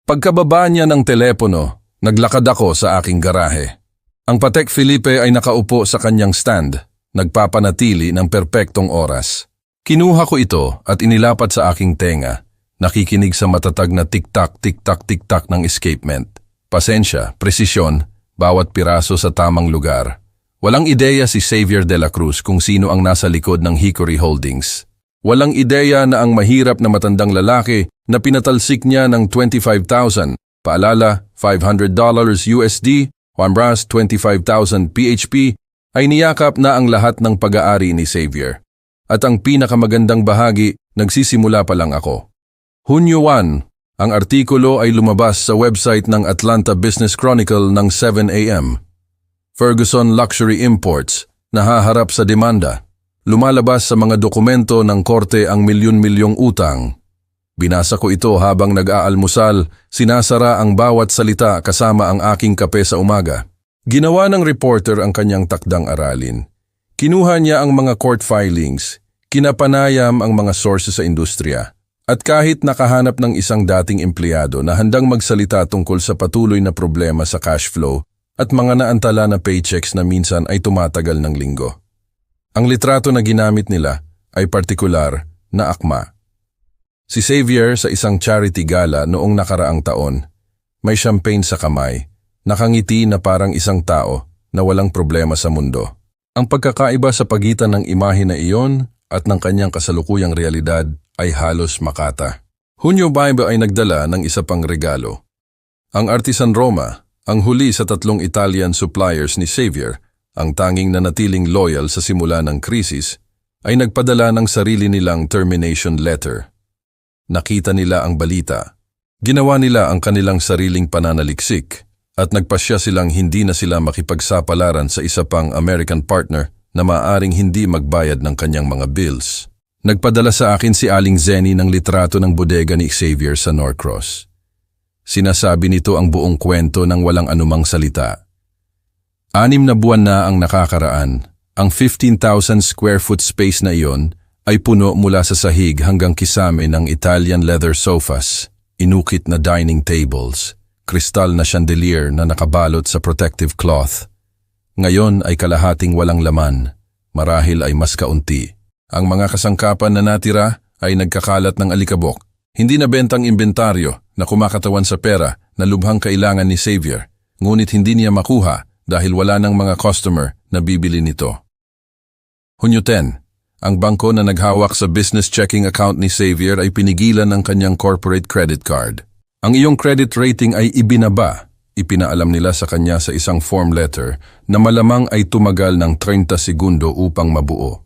Pagkababa niya ng telepono, naglakad ako sa aking garahe. Ang Patek Philippe ay nakaupo sa kanyang stand, nagpapanatili ng perpektong oras. Kinuha ko ito at inilapat sa aking tenga, nakikinig sa matatag na tik-tak, tik-tak, tik-tak ng escapement. Pasensya, presisyon, bawat piraso sa tamang lugar. Walang ideya si Xavier de la Cruz kung sino ang nasa likod ng Hickory Holdings. Walang ideya na ang mahirap na matandang lalaki na pinatalsik niya ng 25,000, paalala $500 USD, Juanbras 25,000 PHP, ay niyakap na ang lahat ng pag-aari ni Xavier. At ang pinakamagandang bahagi, nagsisimula pa lang ako. Hunyo 1, Ang artikulo ay lumabas sa website ng Atlanta Business Chronicle ng 7 a.m. Ferguson Luxury Imports, nahaharap sa demanda. Lumalabas sa mga dokumento ng korte ang milyon-milyong utang. Binasa ko ito habang nag-aalmusal, sinasara ang bawat salita kasama ang aking kape sa umaga. Ginawa ng reporter ang kanyang takdang aralin. Kinuha niya ang mga court filings, kinapanayam ang mga sources sa industriya, at kahit nakahanap ng isang dating empleyado na handang magsalita tungkol sa patuloy na problema sa cash flow at mga naantala na paychecks na minsan ay tumatagal ng linggo. Ang litrato na ginamit nila ay partikular na akma. Si Xavier sa isang charity gala noong nakaraang taon, may champagne sa kamay, nakangiti na parang isang tao na walang problema sa mundo. Ang pagkakaiba sa pagitan ng imahe na iyon at ng kanyang kasalukuyang realidad ay halos makata. Hunyo Bible ay nagdala ng isa pang regalo. Ang Artisan Roma, ang huli sa 3 Italian suppliers ni Xavier, ang tanging nanatiling loyal sa simula ng krisis, ay nagpadala ng sarili nilang termination letter. Nakita nila ang balita. Ginawa nila ang kanilang sariling pananaliksik at nagpasya silang hindi na sila makipagsapalaran sa isa pang American partner na maaring hindi magbayad ng kanyang mga bills. Nagpadala sa akin si Aling Zenny ng litrato ng bodega ni Xavier sa Norcross. Sinasabi nito ang buong kwento ng walang anumang salita. 6 na buwan na ang nakakaraan. Ang 15,000 square foot space na iyon ay puno mula sa sahig hanggang kisame ng Italian leather sofas, inukit na dining tables, kristal na chandelier na nakabalot sa protective cloth. Ngayon ay kalahating walang laman, marahil ay mas kaunti. Ang mga kasangkapan na natira ay nagkakalat ng alikabok, hindi na bentang inventaryo na kumakatawan sa pera na lubhang kailangan ni Xavier, ngunit hindi niya makuha dahil wala ng mga customer na bibili nito. Hunyo 10, ang bangko na naghawak sa business checking account ni Xavier ay pinigilan ng kanyang corporate credit card. Ang iyong credit rating ay ibinaba, ipinaalam nila sa kanya sa isang form letter na malamang ay tumagal ng 30 segundo upang mabuo.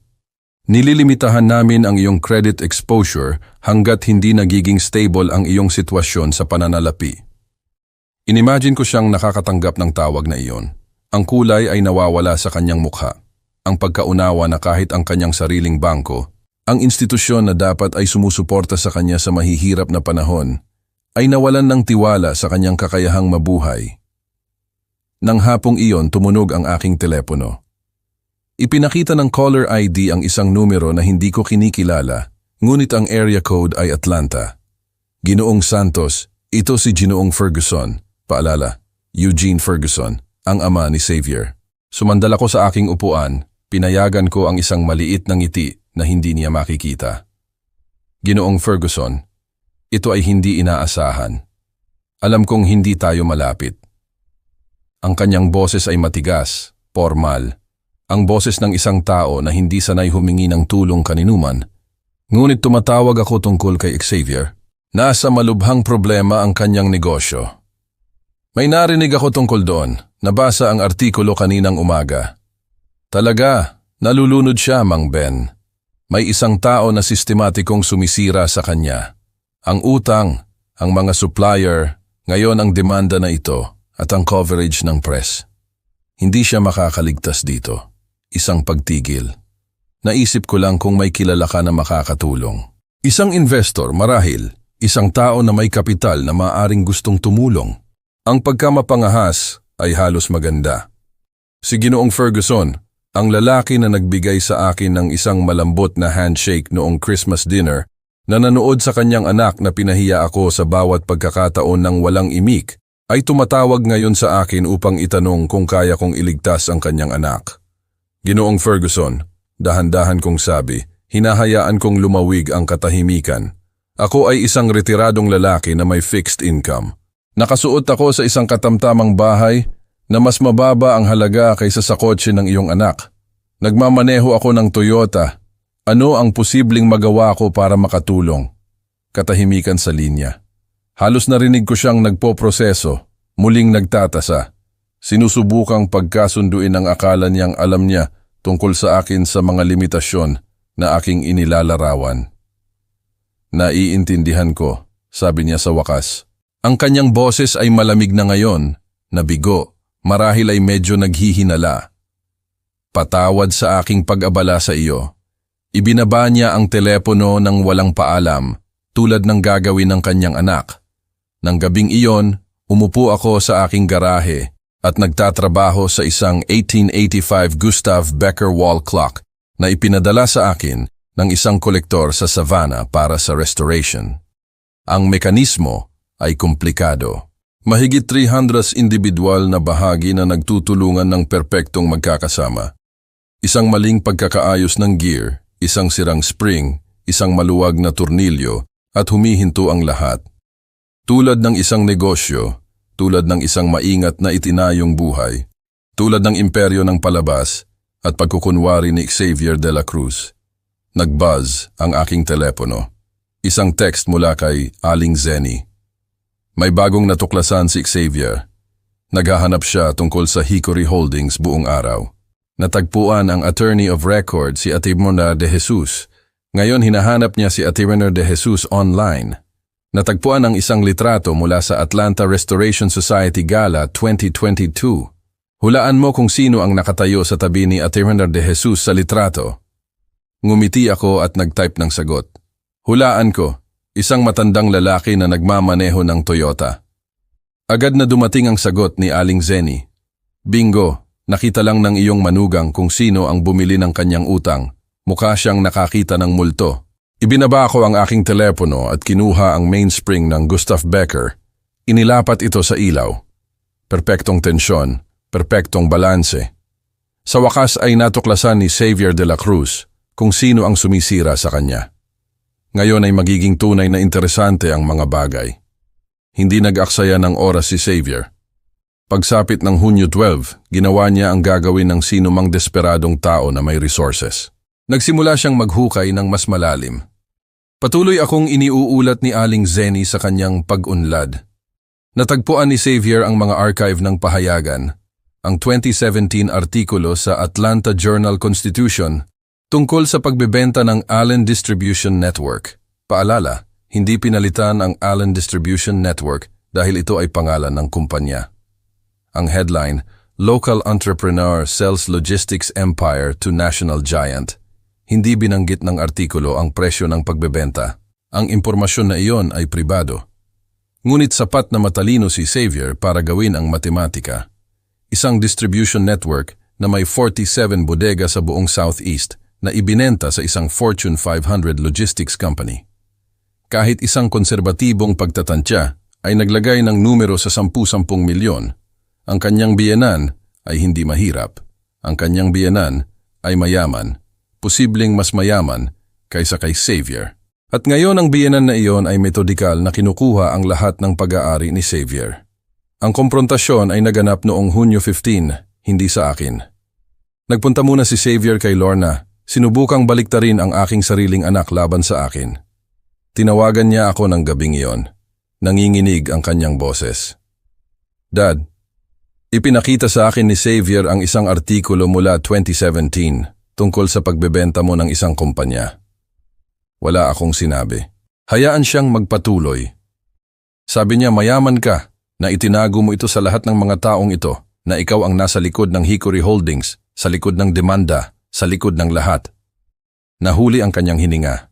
Nililimitahan namin ang iyong credit exposure hanggat hindi nagiging stable ang iyong sitwasyon sa pananalapi. Inimagine ko siyang nakakatanggap ng tawag na iyon. Ang kulay ay nawawala sa kanyang mukha. Ang pagkaunawa na kahit ang kanyang sariling bangko, ang institusyon na dapat ay sumusuporta sa kanya sa mahihirap na panahon, ay nawalan ng tiwala sa kanyang kakayahang mabuhay. Nang hapong iyon tumunog ang aking telepono. Ipinakita ng caller ID ang isang numero na hindi ko kinikilala, ngunit ang area code ay Atlanta. Ginoong Santos, ito si Ginoong Ferguson, paalala, Eugene Ferguson, ang ama ni Xavier. Sumandal ako sa aking upuan, pinayagan ko ang isang maliit na ngiti na hindi niya makikita. Ginoong Ferguson, ito ay hindi inaasahan. Alam kong hindi tayo malapit. Ang kanyang boses ay matigas, formal. Ang boses ng isang tao na hindi sanay humingi ng tulong kaninuman. Ngunit tumatawag ako tungkol kay Xavier. Nasa malubhang problema ang kanyang negosyo. May narinig ako tungkol doon. Nabasa ang artikulo kaninang umaga. Talaga, nalulunod siya, Mang Ben. May isang tao na sistematikong sumisira sa kanya. Ang utang, ang mga supplier, ngayon ang demanda na ito at ang coverage ng press. Hindi siya makakaligtas dito. Isang pagtigil. Naisip ko lang kung may kilala ka na makakatulong. Isang investor, marahil, isang tao na may kapital na maaring gustong tumulong. Ang pagkamapangahas ay halos maganda. Si Ginoong Ferguson, ang lalaki na nagbigay sa akin ng isang malambot na handshake noong Christmas dinner na nanood sa kanyang anak na pinahiya ako sa bawat pagkakataon ng walang imik, ay tumatawag ngayon sa akin upang itanong kung kaya kong iligtas ang kanyang anak. Ginoong Ferguson, dahan-dahan kong sabi, hinahayaan kong lumawig ang katahimikan. Ako ay isang retiradong lalaki na may fixed income. Nakasuot ako sa isang katamtamang bahay na mas mababa ang halaga kaysa sa kotse ng iyong anak. Nagmamaneho ako ng Toyota. Ano ang posibleng magawa ko para makatulong? Katahimikan sa linya. Halos narinig ko siyang nagpoproseso, muling nagtatasa. Sinusubukang pagkasunduin ang akala niyang alam niya tungkol sa akin sa mga limitasyon na aking inilalarawan. Naiintindihan ko, sabi niya sa wakas. Ang kanyang boses ay malamig na ngayon, nabigo, marahil ay medyo naghihinala. Patawad sa aking pag-abala sa iyo. Ibinaba niya ang telepono ng walang paalam, tulad ng gagawin ng kanyang anak. Nang gabing iyon, umupo ako sa aking garahe at nagtatrabaho sa isang 1885 Gustav Becker wall clock na ipinadala sa akin ng isang kolektor sa Savannah para sa restoration. Ang mekanismo ay komplikado. Mahigit 300 individual na bahagi na nagtutulungan ng perpektong magkakasama. Isang maling pagkakaayos ng gear, isang sirang spring, isang maluwag na tornilyo at humihinto ang lahat. Tulad ng isang negosyo, tulad ng isang maingat na itinayong buhay, tulad ng imperyo ng palabas at pagkukunwari ni Xavier de la Cruz. Nag-buzz ang aking telepono. Isang text mula kay Aling Zenny. May bagong natuklasan si Xavier. Naghahanap siya tungkol sa Hickory Holdings buong araw. Natagpuan ang attorney of record si Atimona de Jesus. Ngayon hinahanap niya si Atimona de Jesus online. Natagpuan ang isang litrato mula sa Atlanta Restoration Society Gala 2022. Hulaan mo kung sino ang nakatayo sa tabi ni Atimona de Jesus sa litrato. Ngumiti ako at nag-type ng sagot. Hulaan ko, isang matandang lalaki na nagmamaneho ng Toyota. Agad na dumating ang sagot ni Aling Zenny. Bingo, nakita lang ng iyong manugang kung sino ang bumili ng kanyang utang. Mukha siyang nakakita ng multo. Ibinaba ko ang aking telepono at kinuha ang mainspring ng Gustav Becker. Inilapat ito sa ilaw. Perpektong tensyon, perpektong balanse. Sa wakas ay natuklasan ni Xavier de la Cruz kung sino ang sumisira sa kanya. Ngayon ay magiging tunay na interesante ang mga bagay. Hindi nag-aksaya ng oras si Xavier. Pagsapit ng Hunyo 12, ginawa niya ang gagawin ng sino mang desperadong tao na may resources. Nagsimula siyang maghukay ng mas malalim. Patuloy akong iniuulat ni Aling Zenny sa kanyang pag-unlad. Natagpuan ni Xavier ang mga archive ng pahayagan, ang 2017 artikulo sa Atlanta Journal-Constitution tungkol sa pagbebenta ng Allen Distribution Network. Paalala, hindi pinalitan ang Allen Distribution Network dahil ito ay pangalan ng kumpanya. Ang headline, Local Entrepreneur Sells Logistics Empire to National Giant. Hindi binanggit ng artikulo ang presyo ng pagbebenta. Ang impormasyon na iyon ay pribado. Ngunit sapat na matalino si Xavier para gawin ang matematika. Isang distribution network na may 47 bodega sa buong Southeast na ibinenta sa isang Fortune 500 logistics company. Kahit isang konserbatibong pagtatantya ay naglagay ng numero sa 10-10 milyon, ang kanyang biyenan ay hindi mahirap. Ang kanyang biyenan ay mayaman, posibleng mas mayaman kaysa kay Xavier. At ngayon ang biyenan na iyon ay metodikal na kinukuha ang lahat ng pag-aari ni Xavier. Ang komprontasyon ay naganap noong Hunyo 15, hindi sa akin. Nagpunta muna si Xavier kay Lorna. Sinubukang baliktarin ang aking sariling anak laban sa akin. Tinawagan niya ako ng gabing iyon. Nanginginig ang kanyang boses. Dad, ipinakita sa akin ni Xavier ang isang artikulo mula 2017 tungkol sa pagbebenta mo ng isang kumpanya. Wala akong sinabi. Hayaan siyang magpatuloy. Sabi niya mayaman ka na itinago mo ito sa lahat ng mga taong ito na ikaw ang nasa likod ng Hickory Holdings, sa likod ng demanda, sa likod ng lahat. Nahuli ang kanyang hininga.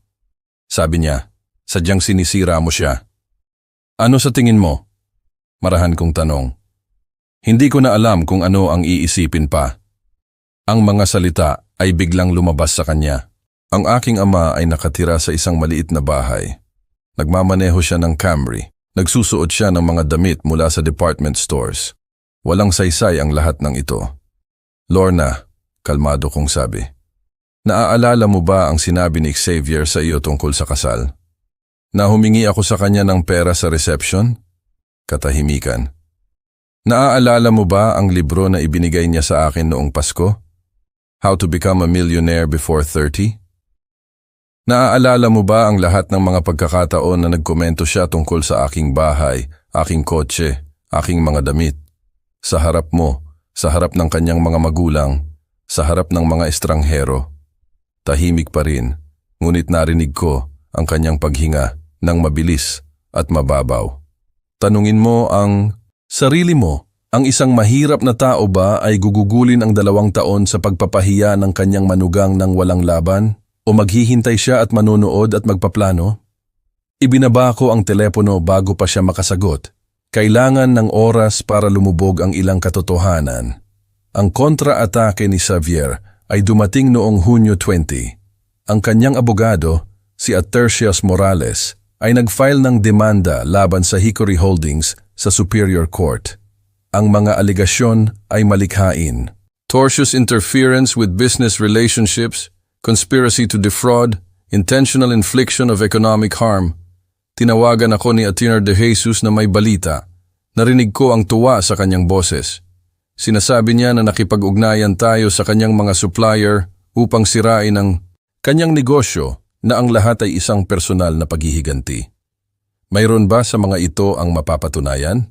Sabi niya, sadyang sinisira mo siya. Ano sa tingin mo? Marahan kong tanong. Hindi ko na alam kung ano ang iisipin pa. Ang mga salita ay biglang lumabas sa kanya. Ang aking ama ay nakatira sa isang maliit na bahay. Nagmamaneho siya ng Camry. Nagsusuot siya ng mga damit mula sa department stores. Walang saysay ang lahat ng ito. Lorna, kalmado kong sabi. Naaalala mo ba ang sinabi ni Xavier sa iyo tungkol sa kasal? Na humingi ako sa kanya ng pera sa reception? Katahimikan. Naaalala mo ba ang libro na ibinigay niya sa akin noong Pasko? How to Become a Millionaire Before 30? Naaalala mo ba ang lahat ng mga pagkakataon na nagkomento siya tungkol sa aking bahay, aking kotse, aking mga damit? Sa harap mo, sa harap ng kanyang mga magulang, sa harap ng mga estranghero. Tahimik pa rin, ngunit narinig ko ang kanyang paghinga ng mabilis at mababaw. Tanungin mo ang sarili mo, ang isang mahirap na tao ba ay gugugulin ang 2 taon sa pagpapahiya ng kanyang manugang ng walang laban? O maghihintay siya at manonood at magpaplano? Ibinaba ko ang telepono bago pa siya makasagot. Kailangan ng oras para lumubog ang ilang katotohanan. Ang kontra-atake ni Xavier ay dumating noong Hunyo 20. Ang kanyang abogado, si Tertius Morales, ay nag-file ng demanda laban sa Hickory Holdings sa Superior Court. Ang mga aligasyon ay malikhain. Tortious interference with business relationships, conspiracy to defraud, intentional infliction of economic harm. Tinawagan ako ni Atty. De Jesus na may balita. Narinig ko ang tuwa sa kanyang boses. Sinasabi niya na nakipag-ugnayan tayo sa kanyang mga supplier upang sirain ang kanyang negosyo na ang lahat ay isang personal na paghihiganti. Mayroon ba sa mga ito ang mapapatunayan?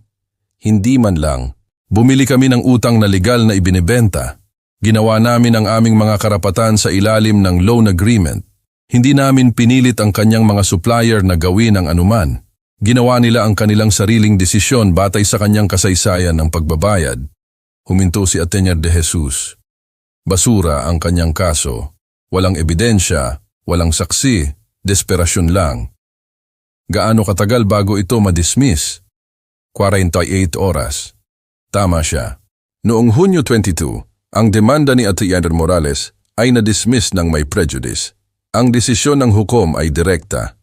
Hindi man lang. Bumili kami ng utang na legal na ibinebenta. Ginawa namin ang aming mga karapatan sa ilalim ng loan agreement. Hindi namin pinilit ang kanyang mga supplier na gawin ang anuman. Ginawa nila ang kanilang sariling desisyon batay sa kanyang kasaysayan ng pagbabayad. Huminto si Atty. De Jesus. Basura ang kanyang kaso. Walang ebidensya, walang saksi, desperasyon lang. Gaano katagal bago ito madismiss? 48 oras. Tama siya. Noong Hunyo 22, ang demanda ni Atty. Morales ay na-dismiss ng may prejudice. Ang desisyon ng hukom ay direkta.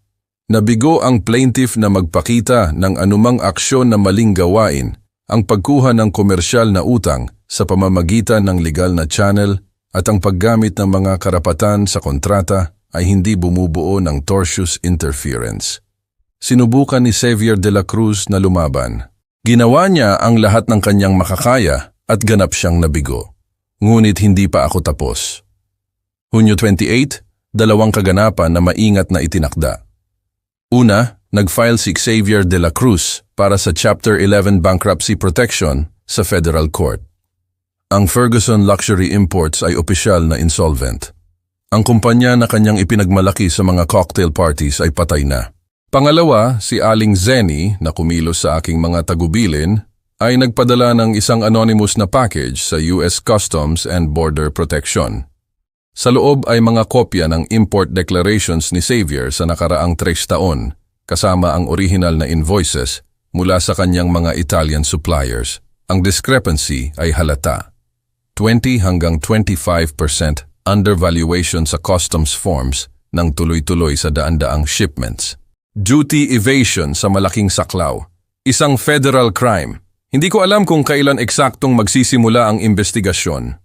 Nabigo ang plaintiff na magpakita ng anumang aksyon na maling gawain, ang pagkuha ng komersyal na utang sa pamamagitan ng legal na channel at ang paggamit ng mga karapatan sa kontrata ay hindi bumubuo ng tortious interference. Sinubukan ni Xavier de la Cruz na lumaban. Ginawa niya ang lahat ng kanyang makakaya at ganap siyang nabigo. Ngunit hindi pa ako tapos. Hunyo 28, 2 kaganapan na maingat na itinakda. Una, nag-file si Xavier de la Cruz para sa Chapter 11 Bankruptcy Protection sa Federal Court. Ang Ferguson Luxury Imports ay opisyal na insolvent. Ang kumpanya na kanyang ipinagmalaki sa mga cocktail parties ay patay na. Pangalawa, si Aling Zenny na kumilos sa aking mga tagubilin ay nagpadala ng isang anonymous na package sa US Customs and Border Protection. Sa loob ay mga kopya ng import declarations ni Xavier sa nakaraang 3 taon, kasama ang original na invoices mula sa kanyang mga Italian suppliers. Ang discrepancy ay halata. 20 hanggang 25% undervaluation sa customs forms ng tuloy-tuloy sa daan-daang shipments. Duty evasion sa malaking saklaw. Isang federal crime. Hindi ko alam kung kailan eksaktong magsisimula ang investigasyon.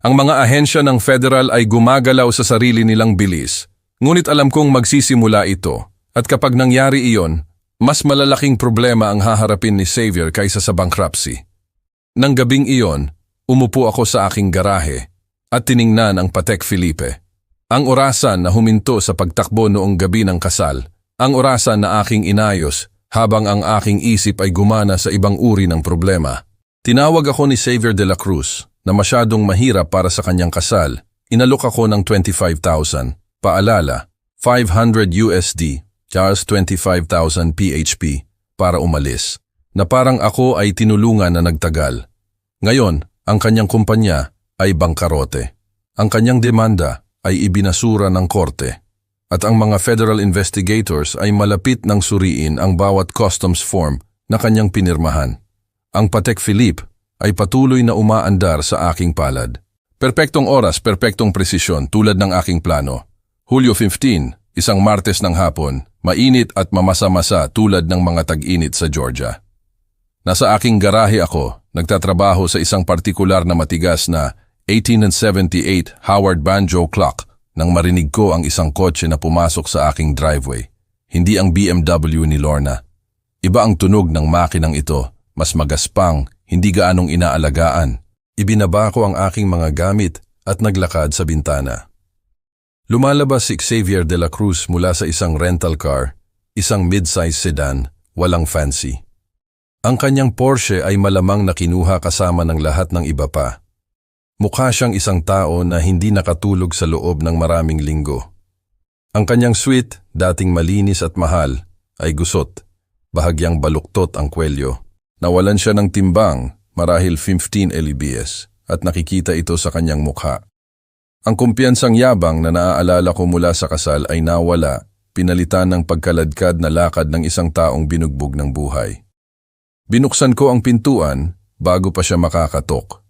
Ang mga ahensya ng federal ay gumagalaw sa sarili nilang bilis, ngunit alam kong magsisimula ito, at kapag nangyari iyon, mas malalaking problema ang haharapin ni Xavier kaysa sa bankruptcy. Nang gabing iyon, umupo ako sa aking garahe at tiningnan ang Patek Philippe. Ang orasan na huminto sa pagtakbo noong gabi ng kasal, ang orasan na aking inayos habang ang aking isip ay gumana sa ibang uri ng problema. Tinawag ako ni Xavier de la Cruz na masyadong mahirap para sa kanyang kasal. Inalok ako ng 25,000. Paalala, 500 USD, Charles 25,000 PHP, para umalis. Na parang ako ay tinulungan na nagtagal. Ngayon, ang kanyang kumpanya ay bangkarote. Ang kanyang demanda ay ibinasura ng korte. At ang mga federal investigators ay malapit nang suriin ang bawat customs form na kanyang pinirmahan. Ang Patek Philippe ay patuloy na umaandar sa aking palad. Perpektong oras, perpektong presisyon tulad ng aking plano. Hulyo 15, isang Martes ng hapon, mainit at mamasa-masa tulad ng mga tag-init sa Georgia. Nasa aking garahe ako, nagtatrabaho sa isang partikular na matigas na 1878 Howard Banjo clock nang marinig ko ang isang kotse na pumasok sa aking driveway. Hindi ang BMW ni Lorna. Iba ang tunog ng makinang ito, mas magaspang, hindi gaanong inaalagaan. Ibinaba ko ang aking mga gamit at naglakad sa bintana. Lumalabas si Xavier de la Cruz mula sa isang rental car, isang mid-size sedan, walang fancy. Ang kanyang Porsche ay malamang na kinuha kasama ng lahat ng iba pa. Mukha siyang isang tao na hindi nakatulog sa loob ng maraming linggo. Ang kanyang suite, dating malinis at mahal, ay gusot. bahagyang baluktot ang kwelyo. Nawalan siya ng timbang, marahil 15 libs, at nakikita ito sa kanyang mukha. Ang kumpiyansang yabang na naaalala ko mula sa kasal ay nawala, pinalitan ng pagkaladkad na lakad ng isang taong binugbog ng buhay. Binuksan ko ang pintuan bago pa siya makakatok.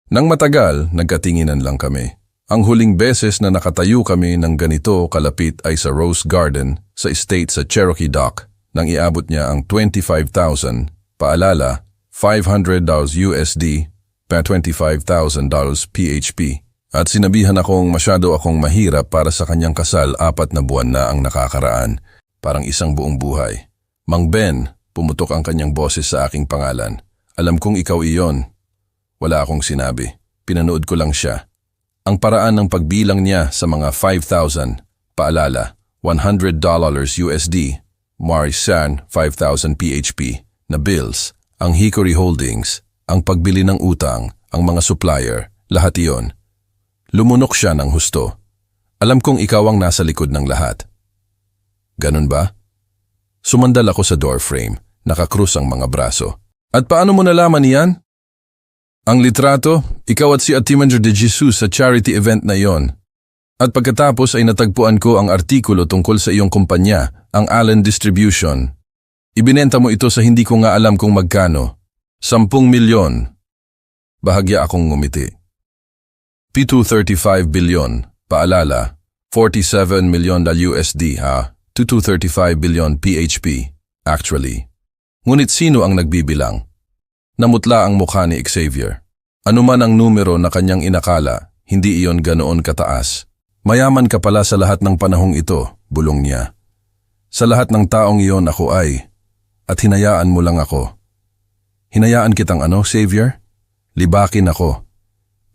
Nang matagal, nagkatinginan lang kami. Ang huling beses na nakatayo kami ng ganito kalapit ay sa Rose Garden sa estate sa Cherokee Dock nang iabot niya ang 25,000, paalala, $500 USD, pa $25,000 PHP. At sinabihan akong masyado akong mahirap para sa kanyang kasal, 4 na buwan na ang nakakaraan, parang isang buong buhay. Mang Ben, pumutok ang kanyang boses sa aking pangalan. Alam kong ikaw iyon. Wala akong sinabi. Pinanood ko lang siya. Ang paraan ng pagbilang niya sa mga 5,000, paalala, $100 USD, Marisan 5,000 PHP, na bills, ang Hickory Holdings, ang pagbili ng utang, ang mga supplier, lahat iyon. Lumunok siya ng husto. Alam kong ikaw ang nasa likod ng lahat. Ganun ba? Sumandal ako sa doorframe, nakakrus ang mga braso. At paano mo nalaman iyan? Ang litrato, ikaw at si Atimander de Jesus sa charity event na iyon. At pagkatapos ay natagpuan ko ang artikulo tungkol sa iyong kumpanya, ang Allen Distribution. Ibinenta mo ito sa hindi ko nga alam kung magkano. 10 milyon. Bahagya akong ngumiti. $235 billion, paalala, $47 million USD ha, $235 billion PHP, actually. Ngunit sino ang nagbibilang? Namutla ang mukha ni Xavier. Ano man ang numero na kanyang inakala, hindi iyon ganoon kataas. Mayaman ka pala sa lahat ng panahong ito, bulong niya. Sa lahat ng taong iyon ako ay, at hinayaan mo lang ako. Hinayaan kitang ano, Xavier? Libakin ako.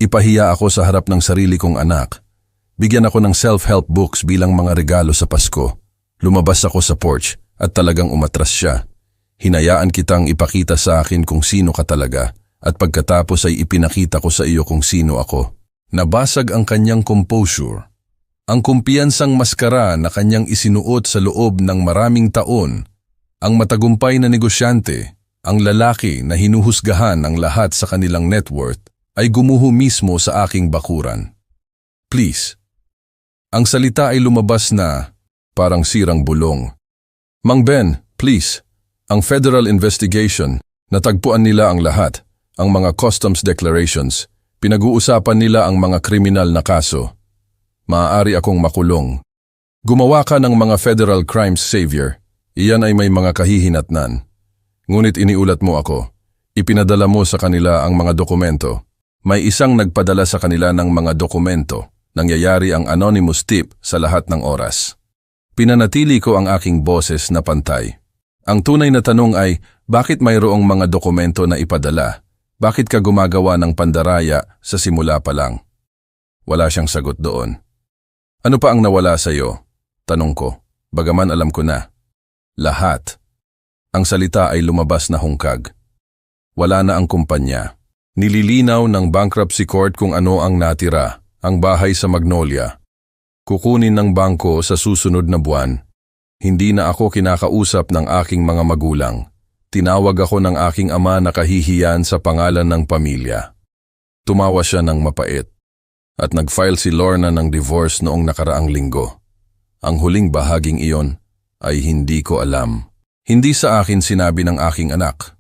Ipahiya ako sa harap ng sarili kong anak. Bigyan ako ng self-help books bilang mga regalo sa Pasko. Lumabas ako sa porch at talagang umatras siya. Hinayaan kitang ipakita sa akin kung sino ka talaga at pagkatapos ay ipinakita ko sa iyo kung sino ako. Nabasag ang kanyang composure. Ang kumpiyansang maskara na kanyang isinuot sa loob ng maraming taon. Ang matagumpay na negosyante, ang lalaki na hinuhusgahan ng lahat sa kanilang net worth, ay gumuho mismo sa aking bakuran. Please. Ang salita ay lumabas na parang sirang bulong. Mang Ben, please. Ang federal investigation, natagpuan nila ang lahat, ang mga customs declarations, pinag-uusapan nila ang mga kriminal na kaso. Maaari akong makulong. Gumawa ka ng mga federal crimes, Xavier. Iyan ay may mga kahihinatnan. Ngunit iniulat mo ako. Ipinadala mo sa kanila ang mga dokumento. May isang nagpadala sa kanila ng mga dokumento. Nangyayari ang anonymous tip sa lahat ng oras. Pinanatili ko ang aking boses na pantay. Ang tunay na tanong ay, bakit mayroong mga dokumento na ipadala? Bakit ka gumagawa ng pandaraya sa simula pa lang? Wala siyang sagot doon. Ano pa ang nawala sa iyo? Tanong ko, bagaman alam ko na. Lahat. Ang salita ay lumabas na hungkag. Wala na ang kumpanya. Nililinaw ng bankruptcy court kung ano ang natira, ang bahay sa Magnolia. Kukunin ng bangko sa susunod na buwan. Hindi na ako kinakausap ng aking mga magulang. Tinawag ako ng aking ama na kahihiyan sa pangalan ng pamilya. Tumawa siya ng mapait. At nag-file si Lorna ng divorce noong nakaraang linggo. Ang huling bahaging iyon ay hindi ko alam. Hindi sa akin sinabi ng aking anak.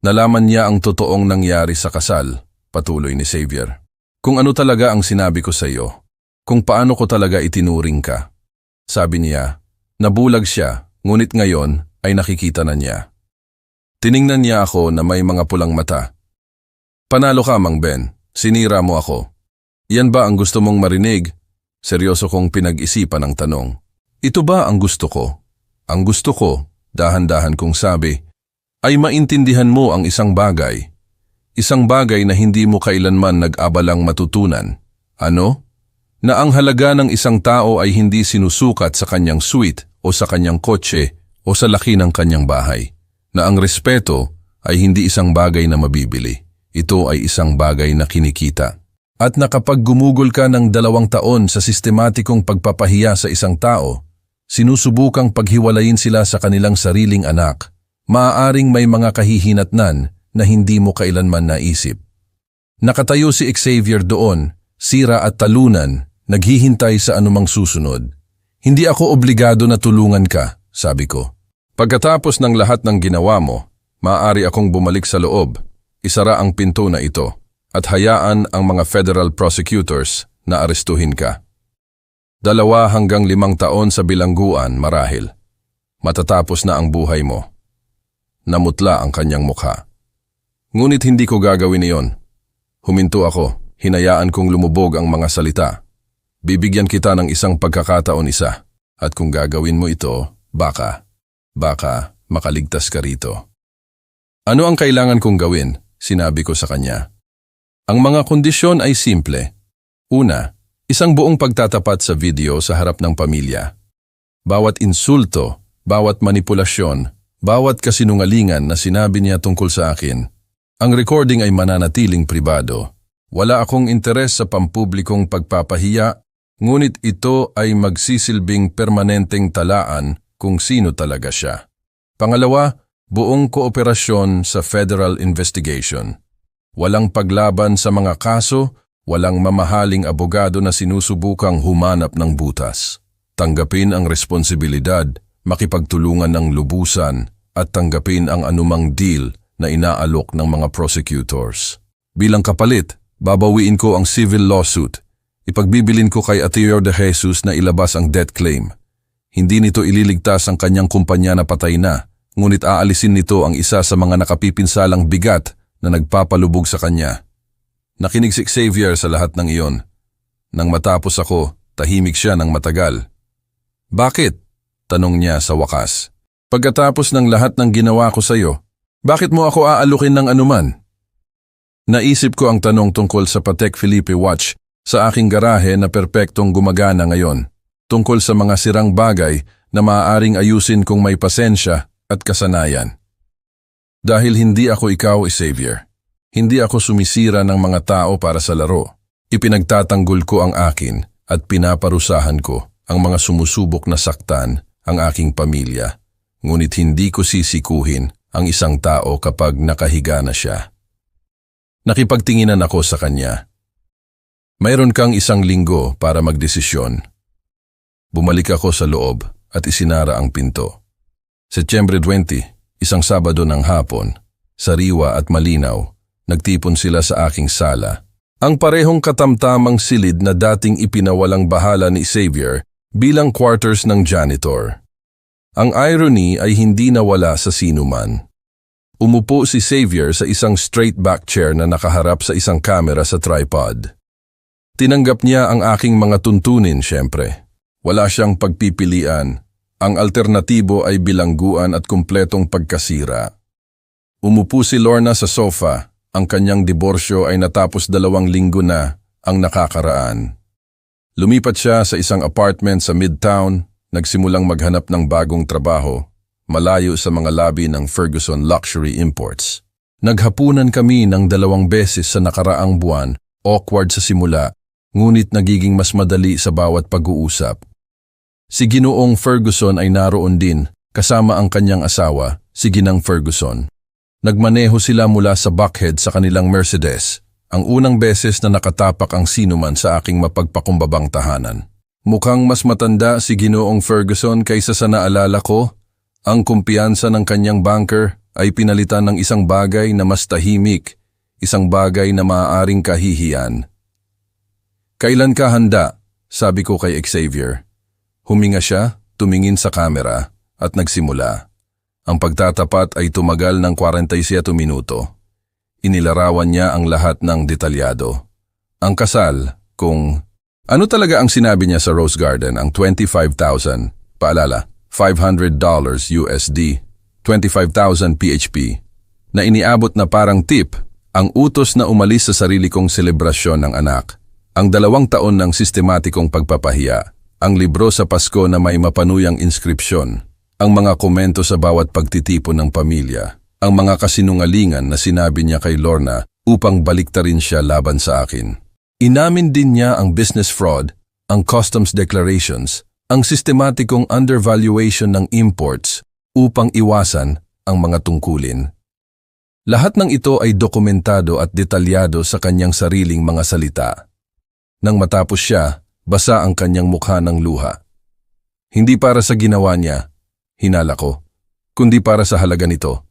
Nalaman niya ang totoong nangyari sa kasal, patuloy ni Xavier. Kung ano talaga ang sinabi ko sa iyo, kung paano ko talaga itinuring ka. Sabi niya, nabulag siya, ngunit ngayon ay nakikita na niya. Tiningnan niya ako na may mga pulang mata. Panalo ka, Mang Ben, sinira mo ako. Yan ba ang gusto mong marinig? Seryoso kong pinag-isipan ang tanong. Ito ba ang gusto ko? Ang gusto ko, dahan-dahan kong sabi, ay maintindihan mo ang isang bagay. Isang bagay na hindi mo kailanman nag-abalang matutunan. Ano? Na ang halaga ng isang tao ay hindi sinusukat sa kanyang suite o sa kanyang kotse o sa laki ng kanyang bahay. Na ang respeto ay hindi isang bagay na mabibili. Ito ay isang bagay na kinikita. At na kapag gumugol ka ng 2 taon sa sistematikong pagpapahiya sa isang tao, sinusubukang paghiwalayin sila sa kanilang sariling anak, maaaring may mga kahihinatnan na hindi mo kailanman naisip. Nakatayo si Xavier doon, sira at talunan, naghihintay sa anumang susunod. Hindi ako obligado na tulungan ka, sabi ko. Pagkatapos ng lahat ng ginawa mo, maaari akong bumalik sa loob, isara ang pinto na ito, at hayaan ang mga federal prosecutors na arestuhin ka. 2 hanggang 5 taon sa bilangguan marahil. Matatapos na ang buhay mo. Namutla ang kanyang mukha. Ngunit hindi ko gagawin iyon. Huminto ako, hinayaan kong lumubog ang mga salita. Bibigyan kita ng isang pagkakataon isa. At kung gagawin mo ito, baka makaligtas ka rito. Ano ang kailangan kong gawin? Sinabi ko sa kanya. Ang mga kondisyon ay simple. Una, isang buong pagtatapat sa video sa harap ng pamilya. Bawat insulto, bawat manipulasyon, bawat kasinungalingan na sinabi niya tungkol sa akin. Ang recording ay mananatiling pribado. Wala akong interes sa pampublikong pagpapahiya, ngunit ito ay magsisilbing permanenteng talaan kung sino talaga siya. Pangalawa, buong kooperasyon sa federal investigation. Walang paglaban sa mga kaso, walang mamahaling abogado na sinusubukang humanap ng butas. Tanggapin ang responsibilidad, makipagtulungan ng lubusan, at tanggapin ang anumang deal na inaalok ng mga prosecutors. Bilang kapalit, babawiin ko ang civil lawsuit. Ipagbibilin ko kay Ateo de Jesus na ilabas ang death claim. Hindi nito ililigtas ang kanyang kumpanya na patay na, ngunit aalisin nito ang isa sa mga nakapipinsalang bigat na nagpapalubog sa kanya. Nakinig si Xavier sa lahat ng iyon. Nang matapos ako, tahimik siya ng matagal. Bakit? Tanong niya sa wakas. Pagkatapos ng lahat ng ginawa ko sa iyo, bakit mo ako aalukin ng anuman? Naisip ko ang tanong tungkol sa Patek Philippe watch sa aking garahe na perpektong gumagana ngayon, tungkol sa mga sirang bagay na maaaring ayusin kung may pasensya at kasanayan. Dahil hindi ako ikaw, Xavier. Hindi ako sumisira ng mga tao para sa laro. Ipinagtatanggol ko ang akin at pinaparusahan ko ang mga sumusubok na saktan ang aking pamilya. Ngunit hindi ko sisikuhin ang isang tao kapag nakahiga na siya. Nakipagtinginan ako sa kanya. Mayroon kang 1 linggo para magdesisyon. Bumalik ako sa loob at isinara ang pinto. Setyembre 20, isang Sabado ng hapon, sariwa at malinaw, nagtipon sila sa aking sala. Ang parehong katamtamang silid na dating ipinawalang bahala ni Xavier bilang quarters ng janitor. Ang irony ay hindi nawala sa sinuman. Umupo si Xavier sa isang straight back chair na nakaharap sa isang kamera sa tripod. Tinanggap niya ang aking mga tuntunin, syempre. Wala siyang pagpipilian. Ang alternatibo ay bilangguan at kumpletong pagkasira. Umupo si Lorna sa sofa. Ang kanyang diborsyo ay natapos 2 linggo na ang nakakaraan. Lumipat siya sa isang apartment sa Midtown, nagsimulang maghanap ng bagong trabaho, malayo sa mga labi ng Ferguson Luxury Imports. Naghapunan kami ng 2 beses sa nakaraang buwan, awkward sa simula, ngunit nagiging mas madali sa bawat pag-uusap. Si Ginoong Ferguson ay naroon din, kasama ang kanyang asawa, si Ginang Ferguson. Nagmaneho sila mula sa Buckhead sa kanilang Mercedes, ang unang beses na nakatapak ang sinuman sa aking mapagpakumbabang tahanan. Mukhang mas matanda si Ginoong Ferguson kaysa sa naalala ko. Ang kumpiyansa ng kanyang banker ay pinalitan ng isang bagay na mas tahimik, isang bagay na maaaring kahihiyan. Kailan ka handa? Sabi ko kay Xavier. Huminga siya, tumingin sa kamera, at nagsimula. Ang pagtatapat ay tumagal ng 47 minuto. Inilarawan niya ang lahat ng detalyado. Ang kasal, kung ano talaga ang sinabi niya sa Rose Garden, ang $25,000, paalala, $500 USD, 25,000 PHP, na iniabot na parang tip, ang utos na umalis sa sarili kong selebrasyon ng anak, ang 2 taon ng sistematikong pagpapahiya, ang libro sa Pasko na may mapanuyang inskripsyon, ang mga komento sa bawat pagtitipon ng pamilya, ang mga kasinungalingan na sinabi niya kay Lorna upang baliktarin siya laban sa akin. Inamin din niya ang business fraud, ang customs declarations, ang sistematikong undervaluation ng imports upang iwasan ang mga tungkulin. Lahat ng ito ay dokumentado at detalyado sa kanyang sariling mga salita. Nang matapos siya, basa ang kanyang mukha ng luha. Hindi para sa ginawa niya, hinala ko, kundi para sa halaga nito.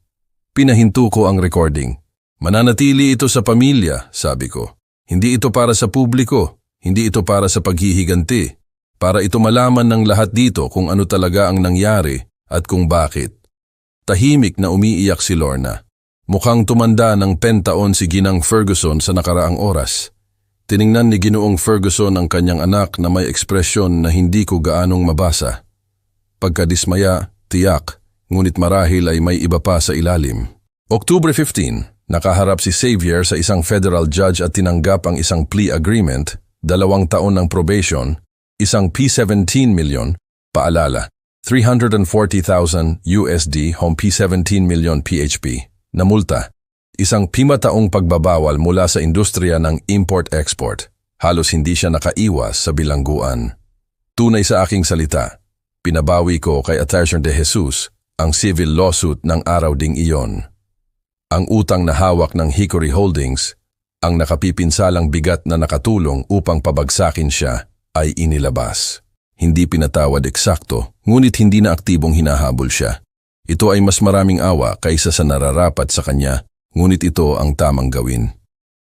Pinahinto ko ang recording. Mananatili ito sa pamilya, sabi ko. Hindi ito para sa publiko, hindi ito para sa paghihiganti. Para ito malaman ng lahat dito kung ano talaga ang nangyari at kung bakit. Tahimik na umiiyak si Lorna. Mukhang tumanda ng 10 taon si Ginang Ferguson sa nakaraang oras. Tiningnan ni Ginoong Ferguson ang kanyang anak na may ekspresyon na hindi ko gaanong mabasa. Pagkadismaya, tiyak, ngunit marahil ay may iba pa sa ilalim. October 15, nakaharap si Xavier sa isang federal judge at tinanggap ang isang plea agreement, 2 taon ng probation, isang P17 million, paalala, 340,000 USD home P17 million PHP, na multa, isang 5 taong pagbabawal mula sa industriya ng import-export. Halos hindi siya nakaiwas sa bilangguan. Tunay sa aking salita, pinabawi ko kay Attorney De Jesus ang civil lawsuit ng araw ding iyon. Ang utang na hawak ng Hickory Holdings, ang nakapipinsalang bigat na nakatulong upang pabagsakin siya, ay inilabas. Hindi pinatawad eksakto, ngunit hindi na aktibong hinahabol siya. Ito ay mas maraming awa kaysa sa nararapat sa kanya, ngunit ito ang tamang gawin.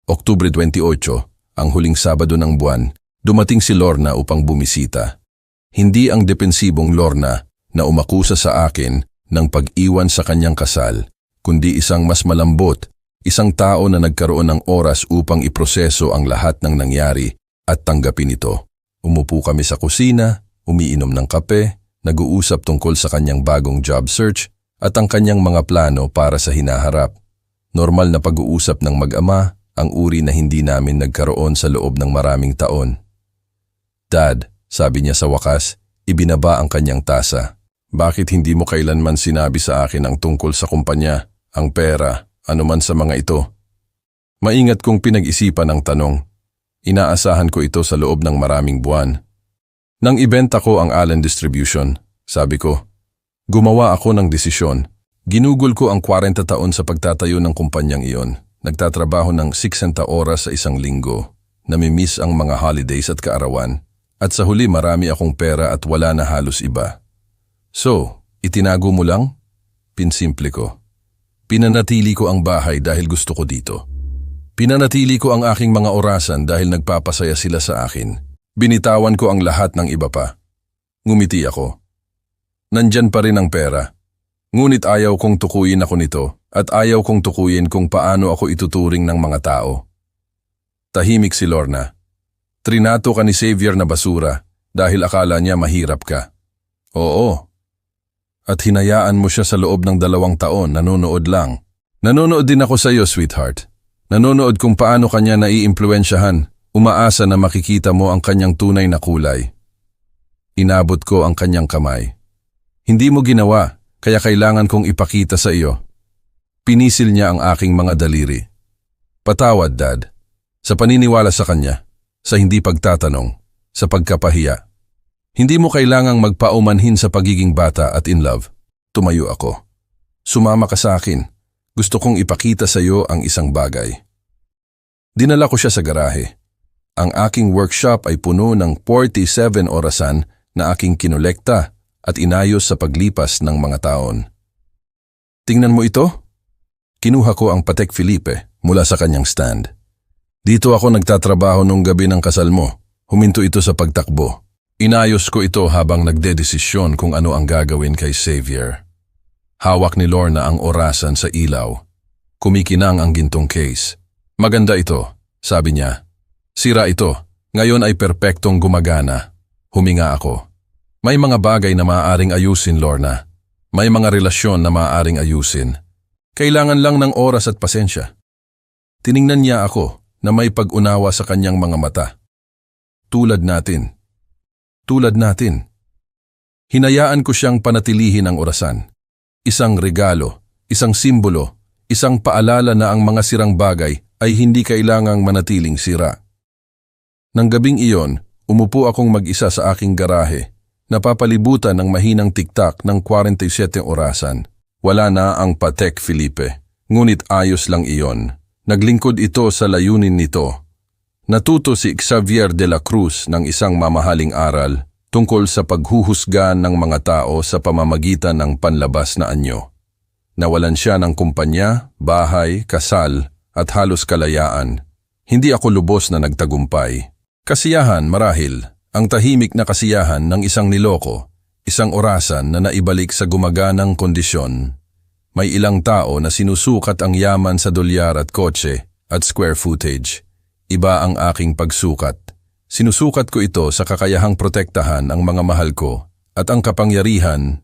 Oktubre 28, ang huling Sabado ng buwan, dumating si Lorna upang bumisita. Hindi ang depensibong Lorna na umakusa sa akin ng pag-iwan sa kanyang kasal, kundi isang mas malambot, isang tao na nagkaroon ng oras upang iproseso ang lahat ng nangyari at tanggapin ito. Umupo kami sa kusina, umiinom ng kape, nag-uusap tungkol sa kanyang bagong job search at ang kanyang mga plano para sa hinaharap. Normal na pag-uusap ng mag-ama, ang uri na hindi namin nagkaroon sa loob ng maraming taon. Dad, sabi niya sa wakas, ibinaba ang kanyang tasa. Bakit hindi mo kailanman sinabi sa akin ang tungkol sa kumpanya, ang pera, anuman sa mga ito? Maingat kong pinag-isipan ang tanong. Inaasahan ko ito sa loob ng maraming buwan. Nang ibenta ko ang Allen Distribution, sabi ko, gumawa ako ng desisyon. Ginugol ko ang 40 taon sa pagtatayo ng kumpanyang iyon. Nagtatrabaho ng 60 oras sa isang linggo. Namimiss ang mga holidays at kaarawan. At sa huli marami akong pera at wala na halos iba. So, itinago mo lang? Pinsimple ko. Pinanatili ko ang bahay dahil gusto ko dito. Pinanatili ko ang aking mga orasan dahil nagpapasaya sila sa akin. Binitawan ko ang lahat ng iba pa. Ngumiti ako. Nandyan pa rin ang pera. Ngunit ayaw kong tukuyin ako nito at ayaw kong tukuyin kung paano ako ituturing ng mga tao. Tahimik si Lorna. Trinato ka ni Xavier na basura dahil akala niya mahirap ka. Oo. At hinayaan mo siya sa loob ng 2 taon, nanonood lang. Nanonood din ako sa iyo, sweetheart. Nanonood kung paano kanya naiimpluwensyahan, umaasa na makikita mo ang kanyang tunay na kulay. Inabot ko ang kanyang kamay. Hindi mo ginawa, kaya kailangan kong ipakita sa iyo. Pinisil niya ang aking mga daliri. Patawad, Dad. Sa paniniwala sa kanya, sa hindi pagtatanong, sa pagkapahiya. Hindi mo kailangang magpaumanhin sa pagiging bata at in love. Tumayo ako. Sumama ka sa akin. Gusto kong ipakita sa iyo ang isang bagay. Dinala ko siya sa garahe. Ang aking workshop ay puno ng 47 orasan na aking kinolekta at inayos sa paglipas ng mga taon. Tingnan mo ito? Kinuha ko ang Patek Philippe mula sa kanyang stand. Dito ako nagtatrabaho nung gabi ng kasal mo. Huminto ito sa pagtakbo. Inayos ko ito habang nagdedesisyon kung ano ang gagawin kay Xavier. Hawak ni Lorna ang orasan sa ilaw. Kumikinang ang gintong case. Maganda ito, sabi niya. Sira ito. Ngayon ay perpektong gumagana. Huminga ako. May mga bagay na maaaring ayusin, Lorna. May mga relasyon na maaaring ayusin. Kailangan lang ng oras at pasensya. Tiningnan niya ako na may pag-unawa sa kanyang mga mata. Tulad natin. Tulad natin. Hinayaan ko siyang panatilihin ang orasan. Isang regalo, isang simbolo, isang paalala na ang mga sirang bagay ay hindi kailangang manatiling sira. Nang gabing iyon, umupo akong mag-isa sa aking garahe, napapalibutan ng mahinang tiktak ng 47 orasan. Wala na ang Patek Philippe. Ngunit ayos lang iyon. Naglingkod ito sa layunin nito. Natuto si Xavier de la Cruz ng isang mamahaling aral tungkol sa paghuhusga ng mga tao sa pamamagitan ng panlabas na anyo. Nawalan siya ng kumpanya, bahay, kasal at halos kalayaan. Hindi ako lubos na nagtagumpay. Kasiyahan marahil, ang tahimik na kasiyahan ng isang niloko, isang orasan na naibalik sa gumaganang kondisyon. May ilang tao na sinusukat ang yaman sa dolyar at kotse at square footage. Iba ang aking pagsukat. Sinusukat ko ito sa kakayahang protektahan ang mga mahal ko at ang kapangyarihan